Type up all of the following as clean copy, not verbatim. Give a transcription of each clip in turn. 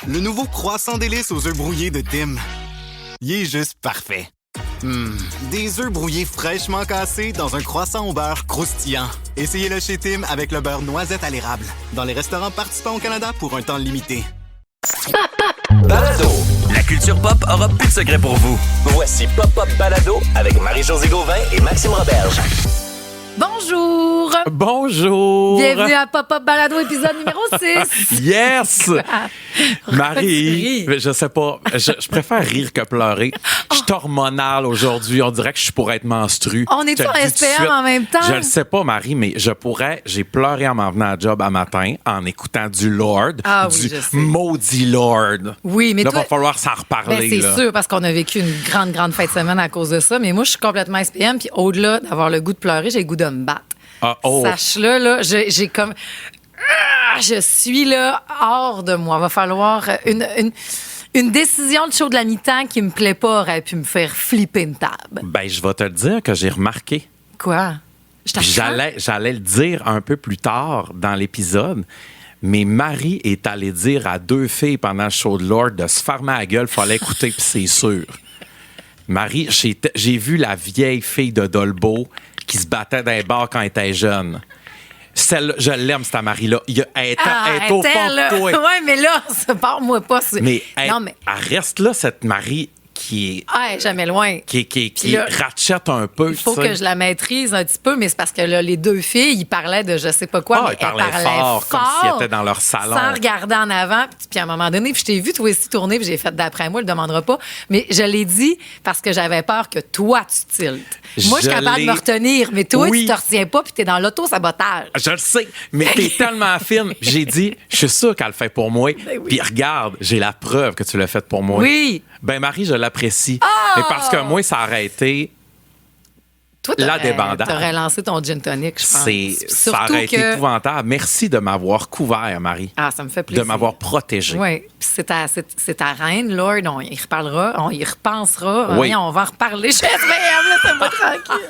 le nouveau croissant délice aux œufs brouillés de Tim. Il est juste parfait. Des œufs brouillés fraîchement cassés dans un croissant au beurre croustillant. Essayez-le chez Tim avec le beurre noisette à l'érable. Dans les restaurants participants au Canada pour un temps limité. Balado. La culture pop aura plus de secrets pour vous. Voici Pop Pop Balado avec Marie-Josée Gauvin et Maxime Roberge. Bonjour! Bonjour! Bienvenue à Pop-Up Balado, épisode numéro 6. Yes! Marie, je sais pas, je préfère rire que pleurer. Je suis hormonale aujourd'hui, on dirait que je pourrais être menstrue. On est-tu en SPM en même temps? Je le sais pas, Marie, mais j'ai pleuré en m'en venant à job à matin en écoutant du Lord, du maudit Lord. Oui, mais là, toi, va falloir s'en reparler. C'est sûr, parce qu'on a vécu une grande fin de semaine à cause de ça, mais moi, je suis complètement SPM, puis au-delà d'avoir le goût de pleurer, j'ai le goût de me battre. Sache-le, là, j'ai comme... Je suis là hors de moi. Va falloir une décision de show de la mi-temps qui me plaît pas aurait pu me faire flipper une table. Ben, je vais te le dire que j'ai remarqué. Quoi? J'allais le dire un peu plus tard dans l'épisode, mais Marie est allée dire à 2 filles pendant le show de Lord de se fermer la gueule, fallait écouter, puis c'est sûr. Marie, j'ai vu la vieille fille de Dolbeau qui se battait dans les bars quand elle était jeune. Celle, je l'aime, cette Marie-là. Elle est au fond de toi. Oui, mais là, ça part-moi pas. Mais elle reste là, cette Marie qui est... jamais loin. Qui ratchette un peu. Il faut que je la maîtrise un petit peu, mais c'est parce que là, les 2 filles, ils parlaient de je sais pas quoi. Mais ils parlaient fort, comme s'ils étaient dans leur salon. Sans regarder en avant. Puis à un moment donné, puis je t'ai vu toi aussi tourner, puis j'ai fait d'après moi, il le demandera pas. Mais je l'ai dit parce que j'avais peur que toi, tu tiltes. Moi, je suis capable de me retenir, mais toi, tu te retiens pas, puis t'es dans l'auto-sabotage. Je le sais, mais t'es tellement fine. J'ai dit, je suis sûr qu'elle le fait pour moi. Puis regarde, j'ai la preuve que tu l'as fait pour moi. Oui. Ben Marie, je l'apprécie. Mais parce que moi, ça aurait été la débandade. T'aurais lancé ton gin tonic, je pense. Ça aurait été épouvantable. Merci de m'avoir couvert, Marie. Ah, ça me fait plaisir. De m'avoir protégé. Oui. Puis c'est ta reine, Lord. On y reparlera, on y repensera. Oui. On va en reparler. Je suis laissez-moi tranquille.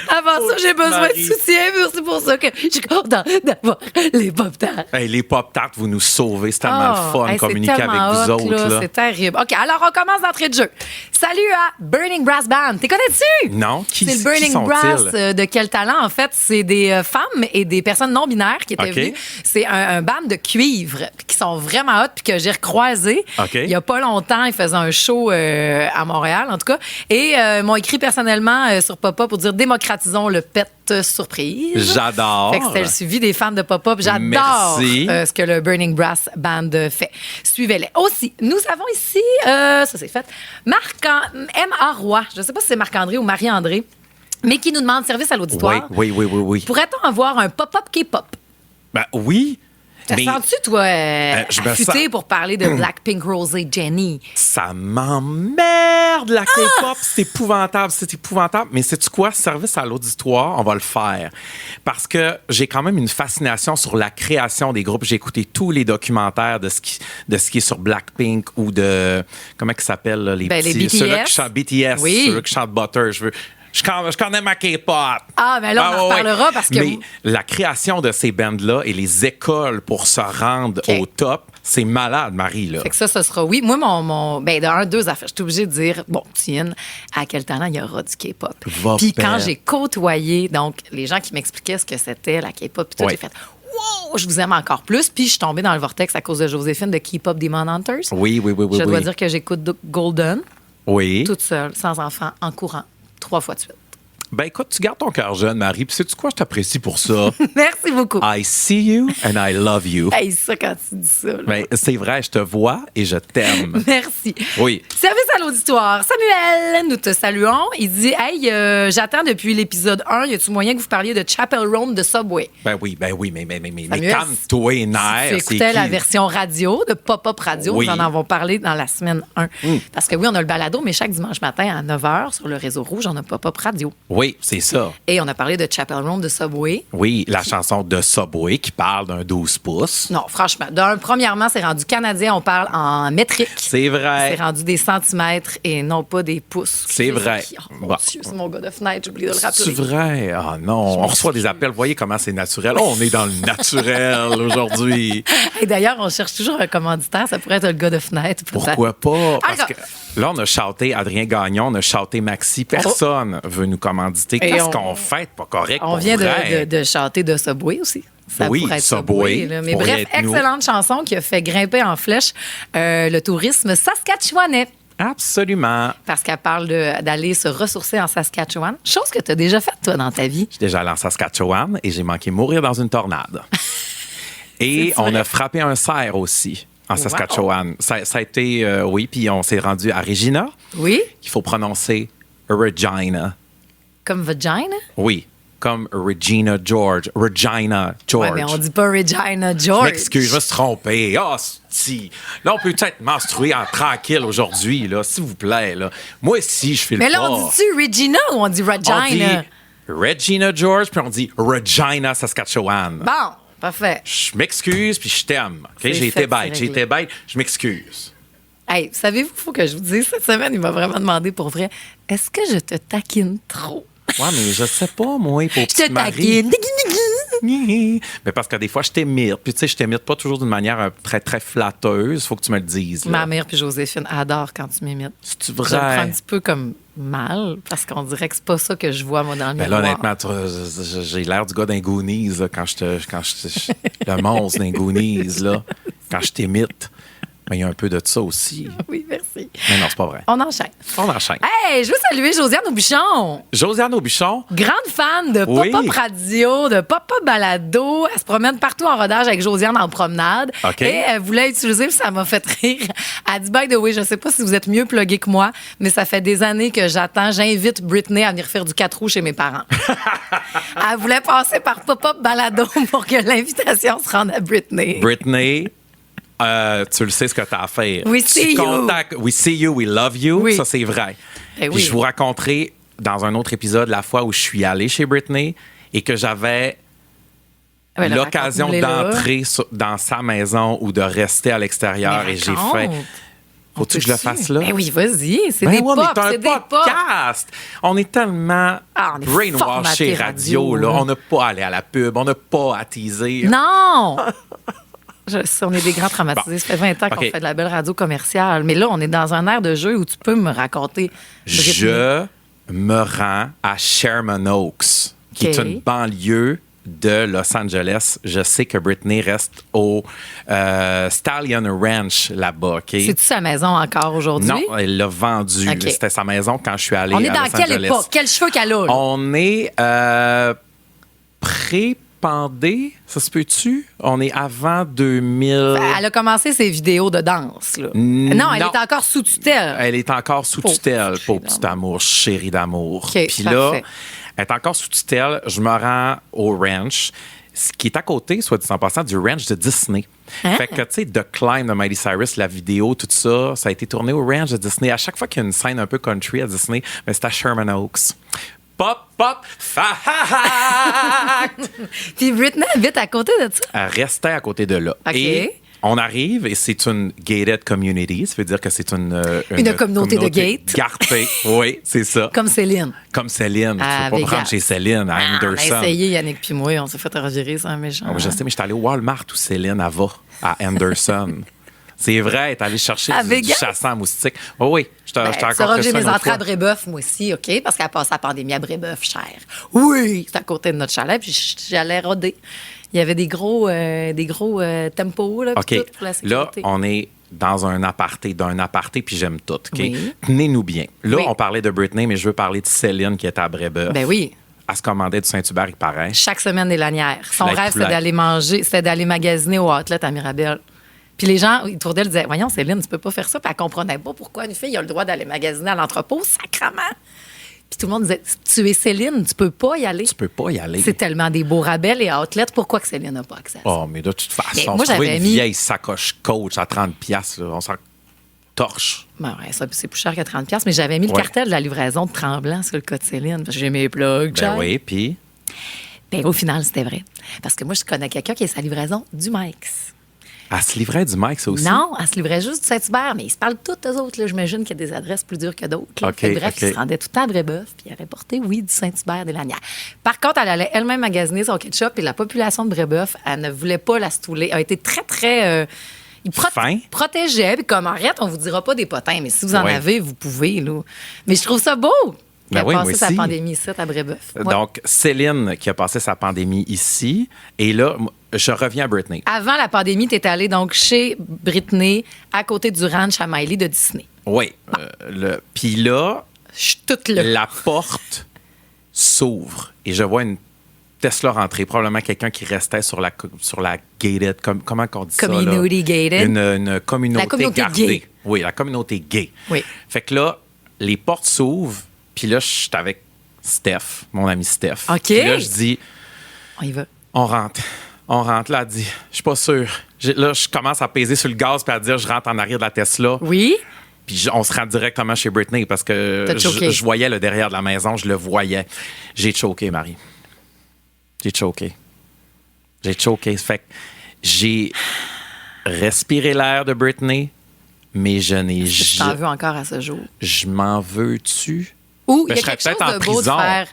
Avant ça, j'ai besoin de soutien. C'est pour ça que je suis contente d'avoir les Pop-Tarts. Hey, les Pop-Tarts, vous nous sauvez. C'est tellement le fun de communiquer avec vous autres. Là. C'est terrible. OK, alors on commence d'entrée de jeu. Salut à Burning Brass Band. T'es connais-tu? Non. C'est le Burning Brass de Quel Talent, en fait. C'est des femmes et des personnes non-binaires qui étaient venues. C'est un band de cuivre qui sont vraiment hot puis que j'ai recroisé il y a pas longtemps. Ils faisaient un show à Montréal, en tout cas. Et m'ont écrit personnellement sur Pop-Up pour dire « Démocratisons le pet surprise ». J'adore. Fait que c'était le suivi des fans de Pop-Up. J'adore ce que le Burning Brass Band fait. Suivez-les. Aussi, nous avons ici, ça c'est fait, M.A. Roy. Je ne sais pas si c'est Marc-André ou Marie-André, mais qui nous demande service à l'auditoire. Oui. Pourrait-on avoir un pop-up K-pop? Ben oui. Te sens-tu, toi, affûté pour parler de Blackpink, Rosé, Jennie? Ça m'emmerde, la K-pop. C'est épouvantable. Mais sais-tu quoi? Service à l'auditoire, on va le faire. Parce que j'ai quand même une fascination sur la création des groupes. J'ai écouté tous les documentaires de ce qui est sur Blackpink ou de... Comment ils s'appellent, là, les petits... Les BTS. Ceux-là qui chantent BTS, ceux-là qui chantent Butter. Je connais ma K-pop. Ah, mais là, on en reparlera parce que... Mais la création de ces bands-là et les écoles pour se rendre au top, c'est malade, Marie, là. Fait que ça sera oui. Moi, dans 2 affaires, je suis obligée de dire, Tine, à Quel Talent il y aura du K-pop. Puis quand j'ai côtoyé, donc, les gens qui m'expliquaient ce que c'était, la K-pop, puis tout, j'ai fait... Wow, je vous aime encore plus. Puis je suis tombée dans le vortex à cause de Joséphine de K-pop Demon Hunters. Oui. Je dois dire que j'écoute Golden. Oui. Toute seule, sans enfant, en courant. 3 fois de suite. Ben écoute, tu gardes ton cœur jeune, Marie, puis sais-tu quoi, je t'apprécie pour ça. Merci beaucoup. I see you and I love you. Hey, ça, quand tu dis ça. Là. Ben, c'est vrai, je te vois et je t'aime. Merci. Oui. Service à l'auditoire. Samuel, nous te saluons. Il dit, hey, j'attends depuis l'épisode 1, y a-tu moyen que vous parliez de Chapel Roan de Subway? Ben oui, mais calme-toi, nerfs. Tu écoutais la version radio de Pop-Up Radio. Oui. Nous en avons parlé dans la semaine 1. Parce que oui, on a le balado, mais chaque dimanche matin à 9h sur le réseau Rouge, on a Pop-Up Radio. Oui, c'est ça. Et on a parlé de Chapel Roan de Subway. Oui, la chanson de Subway qui parle d'un 12 pouces. Non, franchement. Premièrement, c'est rendu canadien, on parle en métrique. C'est vrai. C'est rendu des centimètres et non pas des pouces. C'est vrai. Oh, mon Dieu, c'est mon gars de fenêtre, j'ai oublié de le rappeler. C'est vrai. Ah non, on reçoit des appels. Voyez comment c'est naturel. Oh, on est dans le naturel aujourd'hui. Et d'ailleurs, on cherche toujours un commanditaire. Ça pourrait être le gars de fenêtre. Pourquoi pas? Parce que là, on a shouté Adrien Gagnon, on a shouté Maxi. Personne veut nous commanditer. Qu'est-ce qu'on fait? Pas correct. On vient de chanter de Subway aussi. Ça oui, pourrait être Subway. Mais bref, excellente chanson qui a fait grimper en flèche le tourisme saskatchewanais. Absolument. Parce qu'elle parle d'aller se ressourcer en Saskatchewan. Chose que tu as déjà faite, toi, dans ta vie. Je suis déjà allé en Saskatchewan et j'ai manqué mourir dans une tornade. Et on a frappé un cerf aussi en Saskatchewan. Wow. Ça a été, oui, puis on s'est rendu à Regina. Oui. Il faut prononcer Regina. Comme vagina? Oui. Comme Regina George. Regina George. Oui, mais on dit pas Regina George. Je m'excuse, je me suis trompé. Ah, si. Là, on peut peut-être menstruer en tranquille aujourd'hui, là, s'il vous plaît. Là. Moi aussi, je fais le pas. Mais là, on dit-tu Regina ou on dit Regina? On dit Regina George, puis on dit Regina Saskatchewan. Bon, parfait. Je m'excuse, puis je t'aime. Okay? J'ai été bête. Je m'excuse. Hey, savez-vous, il faut que je vous dise, cette semaine, il m'a vraiment demandé pour vrai, est-ce que je te taquine trop? Ouais, mais je sais pas, moi, pour je te taquine. Mais parce que des fois, je t'imite. Puis, tu sais, je t'imite pas toujours d'une manière très, très flatteuse. Faut que tu me le dises. Là. Ma mère puis Joséphine adorent quand tu m'imites. C'est vrai. Je le prends un petit peu comme mal, parce qu'on dirait que c'est pas ça que je vois, moi, dans le miroir. Là, honnêtement, j'ai l'air du gars d'un Goonies, là, quand le monstre d'un Goonies, là, quand je t'imite. Mais il y a un peu de ça aussi. Oui, merci. Mais non, c'est pas vrai. On enchaîne. Hey, je veux saluer Josiane Aubuchon. Josiane Aubuchon. Grande fan de Pop-Up Radio, de Pop-Up Balado. Elle se promène partout en rodage avec Josiane en promenade. Okay. Et elle voulait utiliser, puis ça m'a fait rire. Elle dit, by the way, je sais pas si vous êtes mieux plugué que moi, mais ça fait des années que j'invite Britney à venir faire du 4 roues chez mes parents. Elle voulait passer par Pop-Up Balado pour que l'invitation se rende à Britney. Britney. Tu le sais ce que tu as à faire. We see you, we love you. Oui. Ça, c'est vrai. Eh Puis je vous raconterai dans un autre épisode la fois où je suis allé chez Britney et que j'avais l'occasion d'entrer dans sa maison ou de rester à l'extérieur. Et j'ai fait... Faut-tu que je le fasse là? Ben oui, vas-y. C'est des pop, c'est des podcast. On est tellement brainwash chez radio. Là. On n'a pas à aller à la pub. On n'a pas à teaser. Non! On est des grands traumatisés. Bon. Ça fait 20 ans qu'on fait de la belle radio commerciale. Mais là, on est dans un air de jeu où tu peux me raconter. Je me rends à Sherman Oaks, qui est une banlieue de Los Angeles. Je sais que Britney reste au Stallion Ranch là-bas. Okay? C'est-tu sa maison encore aujourd'hui? Non, elle l'a vendue. Okay. C'était sa maison quand je suis allé à Los Angeles. On est dans quelle époque? Quels cheveux qu'elle a? Là? On est pré-pandé, ça se peut-tu? On est avant 2000. Elle a commencé ses vidéos de danse. Là. Non, elle est encore sous tutelle. Elle est encore sous tutelle, pauvre petit amour, chérie d'amour. Okay, puis là, elle est encore sous tutelle. Je me rends au ranch, ce qui est à côté, soit dit en passant, du ranch de Disney. Hein? Fait que, tu sais, The Climb de Miley Cyrus, la vidéo, tout ça, ça a été tourné au ranch de Disney. À chaque fois qu'il y a une scène un peu country à Disney, ben, c'est à Sherman Oaks. Pop, fact! Puis Britney habite à côté de ça? Elle restait à côté de là. Okay. Et on arrive et c'est une gated community. Ça veut dire que c'est une communauté de gates. Gartée. Oui, c'est ça. Comme Céline. Comme Céline. Tu ne peux pas prendre chez Céline, à Anderson. On a essayé, Yannick puis moi. On s'est fait revirer sans méchant. Oh, je sais, mais je suis allé au Walmart où Céline va, à Anderson. C'est vrai, elle est allée chercher du chassant à moustiques. Oh, oui, je t'ai encore fait j'ai mes entrées à Brébeuf, moi aussi, OK? Parce qu'elle passe la pandémie à Brébeuf, cher. Oui, c'est à côté de notre chalet, puis j'allais roder. Il y avait des gros tempos là, OK. Tout pour la sécurité. Là, on est dans un aparté, puis j'aime tout. OK? Oui. Tenez-nous bien. Là, on parlait de Britney, mais je veux parler de Céline qui était à Brébeuf. Ben oui. Elle se commandait du Saint-Hubert, il paraît. Chaque semaine des lanières. Son rêve, c'était d'aller manger, c'était d'aller magasiner au Outlet à Mirabel. Puis les gens autour d'elle disaient, voyons, Céline, tu peux pas faire ça. Puis elle comprenait pas pourquoi une fille a le droit d'aller magasiner à l'entrepôt, sacrement. Puis tout le monde disait, tu es Céline, tu peux pas y aller. Tu peux pas y aller. C'est tellement des beaux rabais et outlets, pourquoi que Céline n'a pas accès à ça? Oh, mais de toute façon, moi, j'avais une vieille sacoche Coach à 30$, là, on s'en torche. Ben ouais, ça, c'est plus cher que 30$, mais j'avais mis le cartel de la livraison de Tremblant sur le cas de Céline, parce que j'ai mes plugs. Ben oui, puis... Ben, au final, c'était vrai. Parce que moi, je connais quelqu'un qui a sa livraison du Mike's. Elle se livrait du Mike's aussi? Non, elle se livrait juste du Saint-Hubert, mais ils se parlent tous, eux autres. Là. J'imagine qu'il y a des adresses plus dures que d'autres. Bref, ils se rendaient tout le temps à Brébeuf, puis ils allaient porter, oui, du Saint-Hubert des lanières. Par contre, elle allait elle-même magasiner son ketchup, et la population de Brébeuf, elle ne voulait pas la stouler. Elle a été très, très... il protégeait, puis comme arrête, on vous dira pas des potins, mais si vous en avez, vous pouvez. Là. Mais je trouve ça beau. Qui a passé sa pandémie ici à Brébeuf. Ouais. Donc, Céline qui a passé sa pandémie ici. Et là, je reviens à Britney. Avant la pandémie, tu es allée donc chez Britney, à côté du ranch à Miley de Disney. Oui. Puis là, je suis toute là. La porte s'ouvre et je vois une Tesla rentrer. Probablement quelqu'un qui restait sur la gated. Comment on dit community ça? Là? Gated. Une communauté, la communauté gardée. Gay. Oui, la communauté gay. Oui. Fait que là, les portes s'ouvrent. Puis là, je suis avec Steph, mon ami Steph. OK. Puis là, je dis... On y va. On rentre. Là, elle dit, je suis pas sûr. Là, je commence à peser sur le gaz puis à dire, je rentre en arrière de la Tesla. Oui. Puis on se rend directement chez Britney parce que je voyais le derrière de la maison, je le voyais. J'ai choqué, Marie. J'ai choqué. Fait que j'ai respiré l'air de Britney, mais je n'ai jamais... Je t'en veux encore à ce jour. Je m'en veux-tu? Ou il y a quelque chose de beau de faire...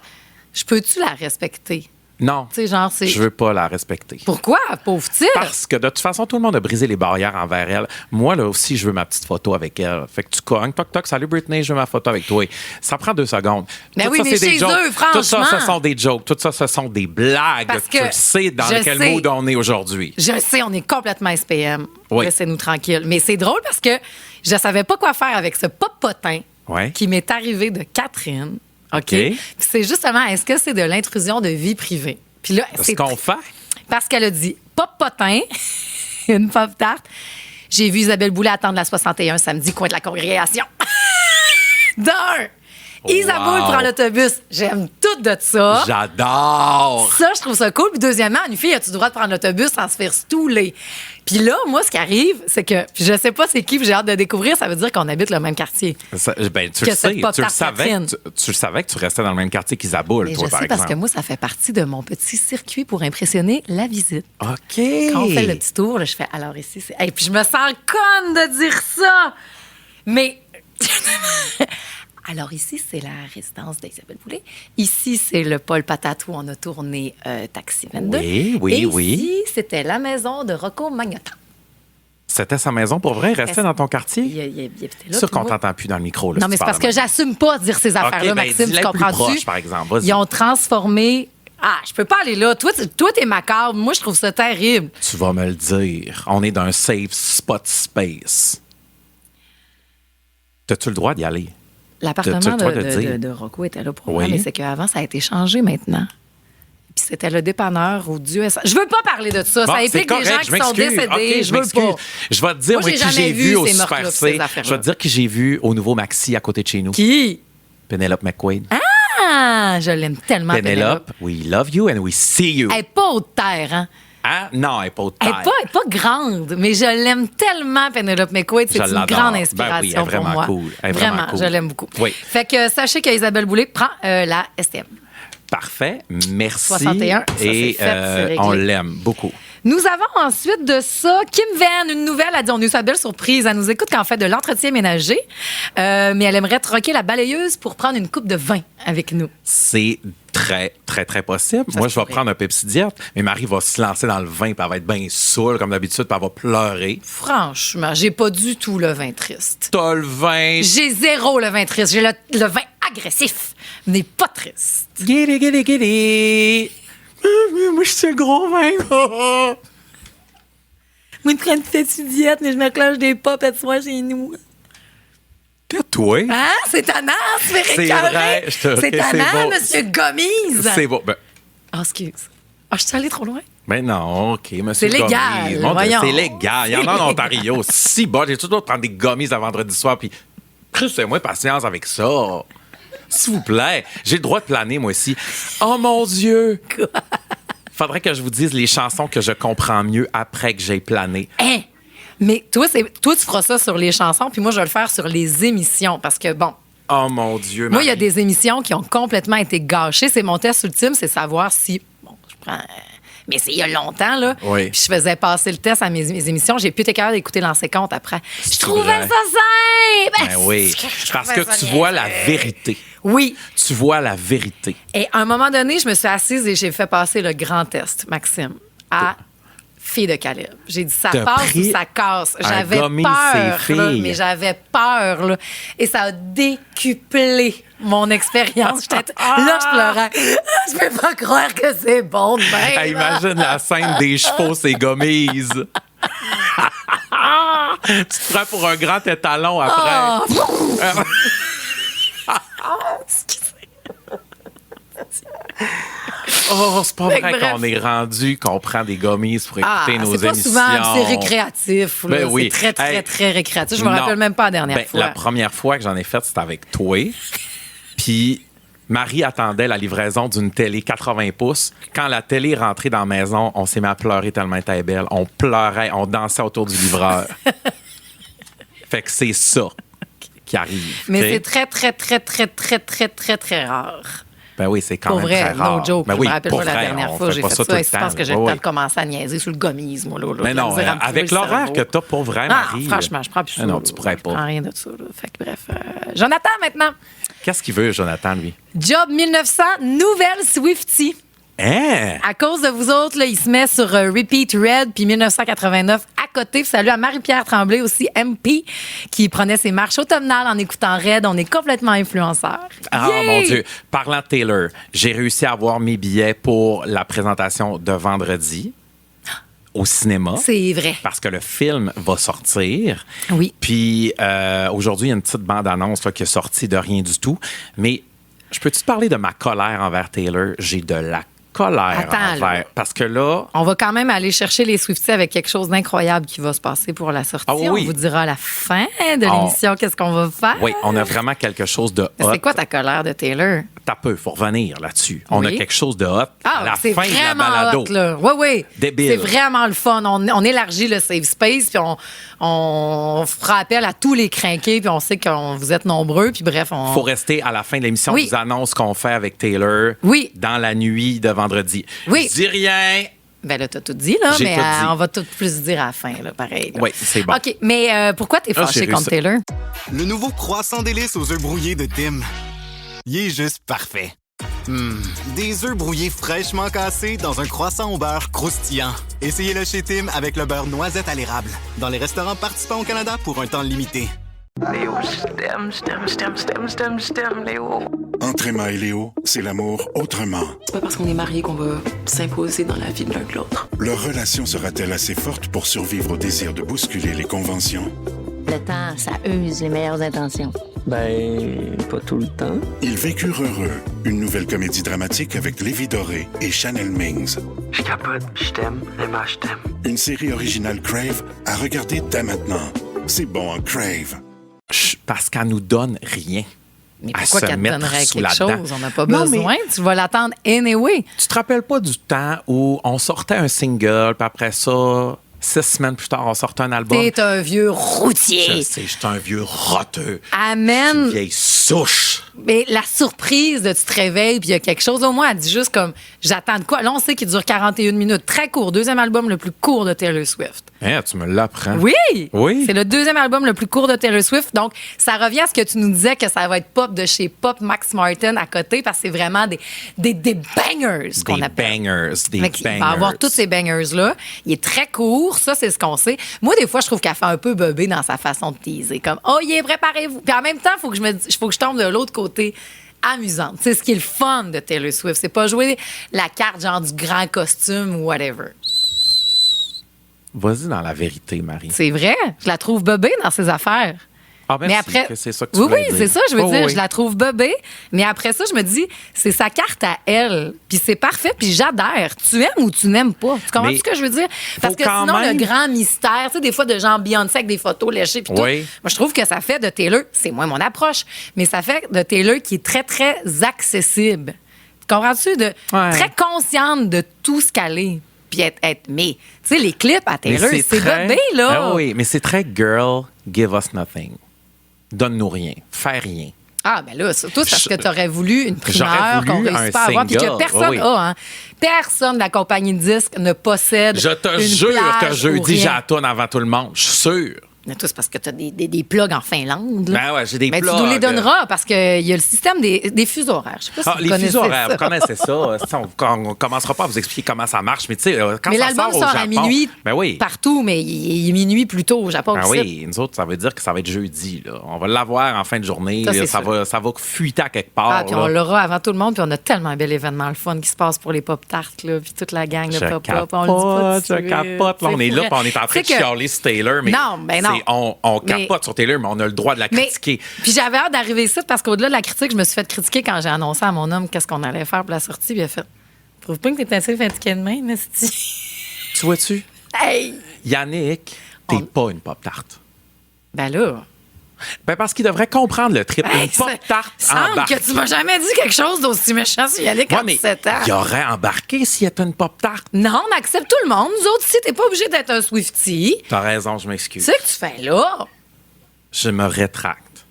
Je peux-tu la respecter? Non, genre, je veux pas la respecter. Pourquoi, pauvre petite? Parce que de toute façon, tout le monde a brisé les barrières envers elle. Moi, là aussi, je veux ma petite photo avec elle. Fait que tu cognes, toc, toc, salut Britney, je veux ma photo avec toi. Ça prend 2 secondes. Mais tout oui, ça, mais c'est des chez jokes. eux, franchement. Tout ça, ce sont des jokes. Tout ça, ce sont des blagues. Parce que tu sais dans quel mood on est aujourd'hui. Je sais, on est complètement SPM. Oui. Laissez-nous tranquilles. Mais c'est drôle parce que je savais pas quoi faire avec ce popotin qui m'est arrivé de Catherine. OK? Puis c'est justement, est-ce que c'est de l'intrusion de vie privée? Puis là, c'est ce qu'on fait. Parce qu'elle a dit pop-potin, une pop-tarte. J'ai vu Isabelle Boulay attendre la 61 samedi, coin de la congrégation. Isabeau prend l'autobus. J'aime tout de ça. J'adore. Ça, je trouve ça cool. Puis deuxièmement, une fille, as-tu le droit de prendre l'autobus sans se faire stouler? Puis là, moi, ce qui arrive, c'est que je sais pas c'est qui, j'ai hâte de découvrir. Ça veut dire qu'on habite le même quartier. Tu le sais. Tu savais que tu restais dans le même quartier qu'Isabeau, toi, par exemple. Parce que moi, ça fait partie de mon petit circuit pour impressionner la visite. OK. Quand on fait le petit tour, là, je fais, alors ici, c'est... Et puis je me sens conne de dire ça. Mais... Alors ici, c'est la résidence d'Isabelle Boulay. Ici, c'est le Paul Patate où on a tourné Taxi 22. Oui. Et ici, c'était la maison de Rocco Magnotta. C'était sa maison pour vrai? Il restait dans ton quartier? Il était là. Sûr qu'on t'entend plus dans le micro. Là, non, mais c'est parce que j'assume pas dire ces affaires-là, Maxime. Tu comprends-tu? Proche, par exemple. Vas-y. Ils ont transformé... Ah, je peux pas aller là. Toi, t'es macabre. Moi, je trouve ça terrible. Tu vas me le dire. On est dans un safe spot space. T'as-tu le droit d'y aller? L'appartement de Rocco était là pour moi, mais c'est qu'avant, ça a été changé maintenant. Puis c'était le dépanneur au Dieu. Je veux pas parler de ça. Ça implique des gens qui sont décédés. Okay, je veux pas. Je vais te dire moi, qui j'ai vu au Super C. Je vais te dire qui j'ai vu au nouveau Maxi à côté de chez nous. Qui? Penelope McQuaid. Ah! Je l'aime tellement, Penelope. We love you and we see you. Elle n'est pas haute terre, hein? Ah, non, elle n'est pas haute terre. Elle n'est pas grande, mais je l'aime tellement, Penelope McQuaid. C'est une grande inspiration elle est vraiment pour moi. Cool. Elle est vraiment cool. Je l'aime beaucoup. Oui. Fait que sachez qu'Isabelle Boulay prend la STM. Parfait. Merci. 61. Ça, et on l'aime beaucoup. Nous avons ensuite de ça Kim Venn, une nouvelle. Elle dit, on a eu sa belle surprise. Elle nous écoute quand on fait de l'entretien ménager, mais elle aimerait troquer la balayeuse pour prendre une coupe de vin avec nous. C'est très, très, très possible. Moi, je vais prendre un Pepsi Diet, mais Marie va se lancer dans le vin, puis elle va être bien saoule, comme d'habitude, puis elle va pleurer. Franchement, j'ai pas du tout le vin triste. T'as le vin... J'ai zéro le vin triste. J'ai le vin agressif, mais pas triste. Guéri. Moi, je suis le gros vin. Moi, je prends une petite diète, mais je me cloche des pop et soir chez nous. Toi? Hein? C'est tannant, c'est vrai. C'est tannant, monsieur Gommise. C'est beau. Oh, excuse. Ah, je suis allée trop loin? Ben non, OK, monsieur C'est légal, voyons. C'est légal. Il y en a en Ontario. Si bon, j'ai tout le temps de prendre des gommises à vendredi soir, puis fais-moi patience avec ça. S'il vous plaît, j'ai le droit de planer, moi aussi. Oh, mon Dieu! Faudrait que je vous dise les chansons que je comprends mieux après que j'ai plané. Hein? Mais toi, tu feras ça sur les chansons, puis moi, je vais le faire sur les émissions. Parce que, bon. Oh mon Dieu, Moi, il y a des émissions qui ont complètement été gâchées. C'est mon test ultime, c'est savoir si. Bon, je prends. Mais c'est il y a longtemps, là. Oui. Puis je faisais passer le test à mes émissions. J'ai plus été capable d'écouter l'ancien compte après. Je trouvais vrai? ça simple! Ben oui. Parce que tu vois la vérité. Oui. Tu vois la vérité. Et à un moment donné, je me suis assise et j'ai fait passer le grand test, Maxime, à fille de Caleb. J'ai dit, ça passe ou ça casse. J'avais peur, là, mais j'avais peur. Là, et ça a décuplé mon expérience. Là, je pleurais. Je peux pas croire que c'est bon de même. Hey, imagine la scène des chevaux, c'est gommises. Tu te prends pour un grand étalon après. Oh, c'est pas vrai qu'on est rendu, qu'on prend des gommises pour écouter nos émissions. C'est pas souvent, c'est récréatif. Là. Ben oui. C'est très, très récréatif. Je me rappelle même pas la dernière fois. La première fois que j'en ai fait, c'était avec toi. Puis Marie attendait la livraison d'une télé 80 pouces. Quand la télé est rentrée dans la maison, on s'est mis à pleurer tellement elle était belle. On pleurait, on dansait autour du livreur. Fait que c'est ça qui arrive. Mais c'est très, très, très, très, très, très, très, très rare. Ben oui, c'est quand pour même vrai, très rare. No joke. Ben je oui, me rappelle pas la dernière fois, j'ai fait ça. Et je pense que j'ai le temps de commencer à niaiser sur le gommisme. Moi, là, mais non, avec l'horaire que t'as pour vrai, Marie. Franchement, je prends plus ça. Non, tu pourrais pas. Je prends rien de ça. Là. Fait que bref. Jonathan, maintenant. Qu'est-ce qu'il veut, Jonathan, lui? Job 1900, nouvelle Swiftie. Hein? À cause de vous autres, là, il se met sur Repeat Red, puis 1989 à côté. Salut à Marie-Pierre Tremblay, aussi MP, qui prenait ses marches automnales en écoutant Red. On est complètement influenceurs. Ah, Yeah! mon Dieu. Parlant de Taylor, j'ai réussi à avoir mes billets pour la présentation de vendredi au cinéma. C'est vrai. Parce que le film va sortir. Oui. Puis aujourd'hui, il y a une petite bande-annonce là, qui est sortie de rien du tout. Mais je peux-tu te parler de ma colère envers Taylor? J'ai de la colère envers. Là. Parce que là... On va quand même aller chercher les Swifties avec quelque chose d'incroyable qui va se passer pour la sortie. Ah oui. On vous dira à la fin de l'émission qu'est-ce qu'on va faire. Oui, on a vraiment quelque chose de hot. C'est quoi ta colère de Taylor? T'as peu, il faut revenir là-dessus. On a quelque chose de hot à la c'est fin de la vraiment balado. hot, là. Oui. Débile. C'est vraiment le fun. On élargit le safe space, puis on fera appel à tous les crinqués, puis on sait que vous êtes nombreux, puis bref, on... Faut rester à la fin de l'émission. Oui. Des annonces qu'on fait avec Taylor dans la nuit de vendredi. Oui. Je dis rien. Ben là, t'as tout dit, là, J'ai mais tout dit. on va tout plus dire à la fin, là, pareil. Là. Oui, c'est bon. OK, mais pourquoi t'es fâché contre Taylor? Le nouveau croissant délice aux œufs brouillés de Tim. Il est juste parfait. Des œufs brouillés fraîchement cassés dans un croissant au beurre croustillant. Essayez-le chez Tim avec le beurre noisette à l'érable. Dans les restaurants participants au Canada pour un temps limité. Léo, je t'aime, Léo. Entre Emma et Léo, c'est l'amour autrement. C'est pas parce qu'on est mariés qu'on va s'imposer dans la vie de l'un que l'autre. Leur relation sera-t-elle assez forte pour survivre au désir de bousculer les conventions? Le temps, ça use les meilleures intentions. Ben, pas tout le temps. Ils vécurent heureux. Une nouvelle comédie dramatique avec Lévi Doré et Chanel Mings. Je capote, je t'aime, Emma, je t'aime. Une série originale Crave à regarder dès maintenant. C'est bon en Crave. Parce qu'elle nous donne rien. Mais pourquoi qu'elle te donnerait quelque chose? On n'a pas Non, besoin. mais Tu vas l'attendre anyway. tu te rappelles pas du temps où on sortait un single, puis après ça, 6 semaines plus tard, on sortait un album? T'es un vieux routier. Je sais, j'étais un vieux roteux. Amen. Une vieille souche. Mais la surprise de tu te réveilles, puis il y a quelque chose. Au moins, elle dit juste comme, j'attends de quoi? Là, on sait qu'il dure 41 minutes. Très court. Deuxième album le plus court de Taylor Swift. Hein, tu me l'apprends. Oui! Oui. C'est le deuxième album le plus court de Taylor Swift. Donc, ça revient à ce que tu nous disais que ça va être pop de chez Pop Max Martin à côté, parce que c'est vraiment des bangers qu'on appelle. Des Il va avoir tous ces bangers-là. Il est très court. Ça, c'est ce qu'on sait. Moi, des fois, je trouve qu'elle fait un peu bébé dans sa façon de teaser. Comme, oh, yeah, préparez-vous. Puis en même temps, il faut que je tombe de l'autre côté amusante. C'est ce qui est le fun de Taylor Swift. C'est pas jouer la carte genre du grand costume ou whatever. Vas-y dans la vérité, Marie. C'est vrai. Je la trouve bébé dans ses affaires. Ah, Mais après, c'est ça que tu oui, voulais dire. c'est ça, je veux dire, oui. je la trouve bébé, mais après ça, je me dis, c'est sa carte à elle, puis c'est parfait, puis j'adhère. Tu aimes ou tu n'aimes pas? Tu comprends Mais ce que je veux dire? Parce que quand sinon, même... le grand mystère, tu sais, des fois, de genre Beyoncé avec des photos léchées, puis tout, moi, je trouve que ça fait de Taylor, c'est moins mon approche, mais ça fait de Taylor qui est très, très accessible. Comprends-tu? Très consciente de tout ce qu'elle est. puis être mais tu sais les clips à Taylor, c'est bébé là. Ah oui, mais c'est très girl, give us nothing. Donne-nous rien, fais rien. Ah, ben là, toi, c'est parce que tu aurais voulu une primeur qu'on réussit pas à avoir, puis que personne a. Hein. Personne de la compagnie de disques ne possède. Je te jure que jeudi, j'ai la toune avant tout le monde. Je suis sûr. Mais toi, c'est parce que tu as des plugs en Finlande. Là. Ben ouais, j'ai des plugs. Tu nous les donneras parce qu'il y a le système des fuseaux horaires. Je sais pas si vous les fuseaux horaires, ça. vous connaissez ça. On commencera pas à vous expliquer comment ça marche, mais tu sais, quand mais ça l'album sort au sort Japon, à minuit partout, mais il est minuit plus tôt au Japon aussi. Oui, nous autres, ça veut dire que ça va être jeudi. Là. On va l'avoir en fin de journée. Ça va fuiter à quelque part. Ah, puis on l'aura avant tout le monde, puis on a tellement un bel événement, le fun qui se passe pour les pop-tarts, là, puis toute la gang de pop-up. On le dit pas. Je capote. Là, on est là, puis on est en train de chialer sur Taylor, mais non. On capote sur Taylor, mais on a le droit de la critiquer. Puis j'avais hâte d'arriver ici parce qu'au-delà de la critique, je me suis fait critiquer quand j'ai annoncé à mon homme qu'est-ce qu'on allait faire pour la sortie. Puis il a fait trouve pas que t'es assez fatigué de même, Nasty. Tu vois-tu? Hey! Yannick, t'es pas une pop-tarte. Ben là. Ben parce qu'il devrait comprendre le trip. Une pop-tarte embarquée. Que tu m'as jamais dit quelque chose d'aussi méchant sur Yannick à 17 ans. Il aurait embarqué s'il était une pop-tarte. Non, on accepte tout le monde. Nous autres, ici, t'es pas obligé d'être un Swiftie. T'as raison, je m'excuse. Tu sais que tu fais là? Je me rétracte.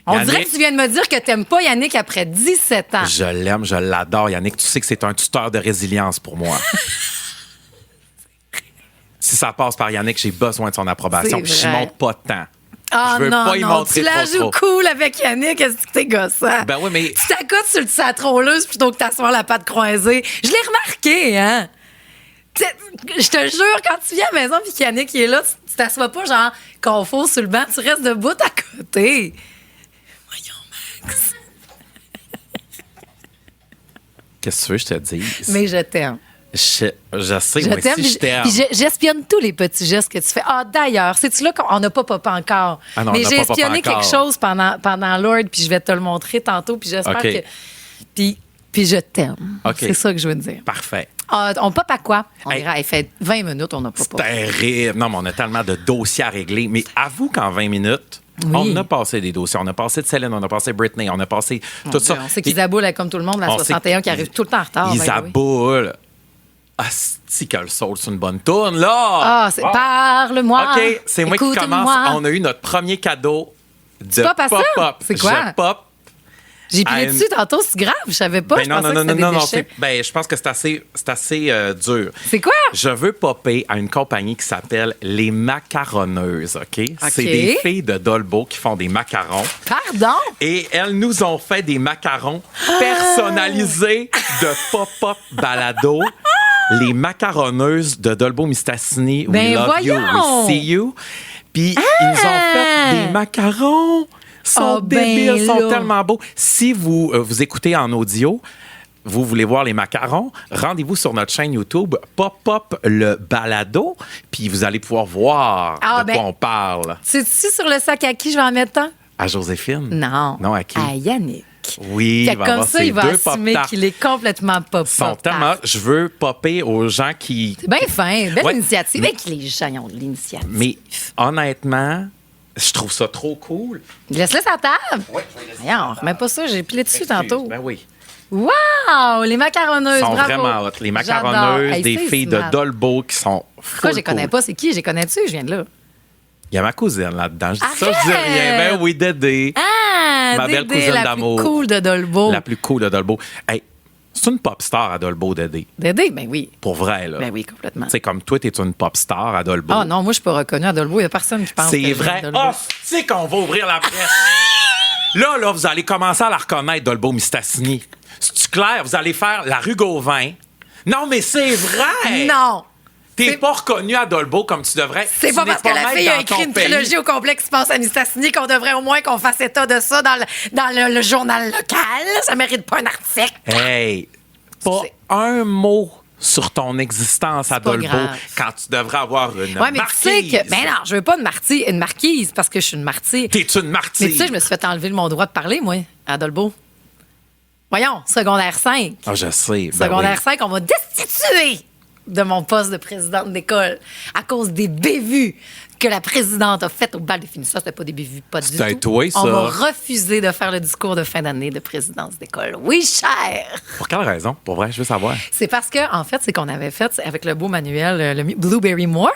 On dirait que tu viens de me dire que t'aimes pas Yannick après 17 ans. Je l'aime, je l'adore, Yannick. Tu sais que c'est un tuteur de résilience pour moi. Si ça passe par Yannick, j'ai besoin de son approbation. Je ne montre pas de temps. Ah je veux non, pas y montrer tu la joues cool avec Yannick, est-ce que t'es gossant? Ben oui, mais... Tu t'accotes sur sa trolleuse plutôt que t'asseoir la patte croisée. Je l'ai remarqué, hein? Je te jure, quand tu viens à la maison puis qu'Yannick est là, tu t'assois pas genre confort sur le banc, tu restes debout à côté. Voyons, Max. Qu'est-ce que tu veux que je te dise? Mais je t'aime. Je sais, moi aussi, je t'aime. Puis j'espionne tous les petits gestes que tu fais. Ah, d'ailleurs, c'est-tu là qu'on n'a pas popé encore? Ah non, mais j'ai espionné quelque chose pendant Lord, puis je vais te le montrer tantôt, puis j'espère que... Puis je t'aime. Okay. C'est ça que je veux te dire. Parfait. Ah, on pop à quoi? On dirait, il fait 20 minutes, on n'a pas popé. C'est terrible. Non, mais on a tellement de dossiers à régler. Mais avoue qu'en 20 minutes... Oui. On a passé des dossiers. On a passé de Céline, on a passé Britney, on a passé tout ça. On sait qu'Isaboul est comme tout le monde, la 61 qui arrive tout le temps en retard. Isaboul. Ah, c'est que le soul, c'est une bonne tourne, là! Ah, parle-moi! OK, c'est moi qui commence. On a eu notre premier cadeau de pop-up. C'est quoi? Je pop. J'ai plié dessus tantôt, c'est grave, je savais pas. Ben non, je pense que c'est assez dur. C'est quoi? Je veux popper à une compagnie qui s'appelle Les Macaronneuses, OK? C'est des filles de Dolbeau qui font des macarons. Pardon? Et elles nous ont fait des macarons personnalisés de pop-up balado. Les Macaronneuses de Dolbeau-Mistassini. We love you, we see you. Puis ils nous ont fait des macarons. Sont débiles, sont tellement beaux. Si vous écoutez en audio, vous voulez voir les macarons, rendez-vous sur notre chaîne YouTube Pop-Up le balado, puis vous allez pouvoir voir de quoi on parle. C'est-tu sur le sac à qui je vais en mettre un? À Joséphine? Non. Non, à qui? À Yannick. Oui, comme ça, il va assumer qu'il est complètement pop-up. Je veux popper aux gens qui... C'est bien fin, belle initiative. Mais qu'il est gens de l'initiative. Mais honnêtement... Je trouve ça trop cool. Laisse-le sur la table. Oui, je vais laisser. On remet pas ça, j'ai plié dessus tantôt. Ben oui. Wow! Les macaronneuses, sont bravo. Vraiment hot. Les macaronneuses, des filles de Dolbeau qui sont Pourquoi je les connais pas? C'est qui? Je les connais-tu? Je viens de là. Il y a ma cousine là-dedans. Je dis ça, je dis rien. Ben oui, Dédé. Ah! Ma belle cousine d'amour. La plus cool de Dolbeau. La plus cool de Dolbeau. Hey, c'est une pop star à Dolbeau, Dédé. Dédé, ben oui. Pour vrai, là. Ben oui, complètement. Tu sais, comme toi, t'es une pop star à Dolbeau. Ah non, moi, je suis pas reconnue à Dolbeau. Il y a personne qui pense que c'est vrai. Ah, tu sais qu'on va ouvrir la presse. Là, vous allez commencer à la reconnaître, Dolbeau-Mistassini. C'est-tu clair? Vous allez faire la rue Gauvin. Non, mais c'est vrai! Non! T'es pas reconnu à Dolbeau comme tu devrais. C'est pas parce que la fille a écrit une trilogie au complet qui se passe à Mistassini qu'on devrait au moins qu'on fasse état de ça dans le journal local. Ça mérite pas un article. Hey! Pas un mot sur ton existence à Dolbeau quand tu devrais avoir une marquise. Mais tu sais que... Ben non, je veux pas une marquise parce que je suis une martyre. T'es une martyre. Mais tu sais, je me suis fait enlever mon droit de parler, moi, à Dolbeau. Voyons, secondaire 5. Ah, je sais. Secondaire 5, on m'a destitué de mon poste de présidente d'école à cause des bévues que la présidente a fait au bal de finissant. C'était pas des bévues, pas du tout. C'était toi, ça. On m'a refusé de faire le discours de fin d'année de présidence d'école. Oui, cher! Pour quelle raison? Pour vrai, je veux savoir. C'est parce que, en fait, c'est qu'on avait fait, avec le beau manuel, le Blueberry Moore.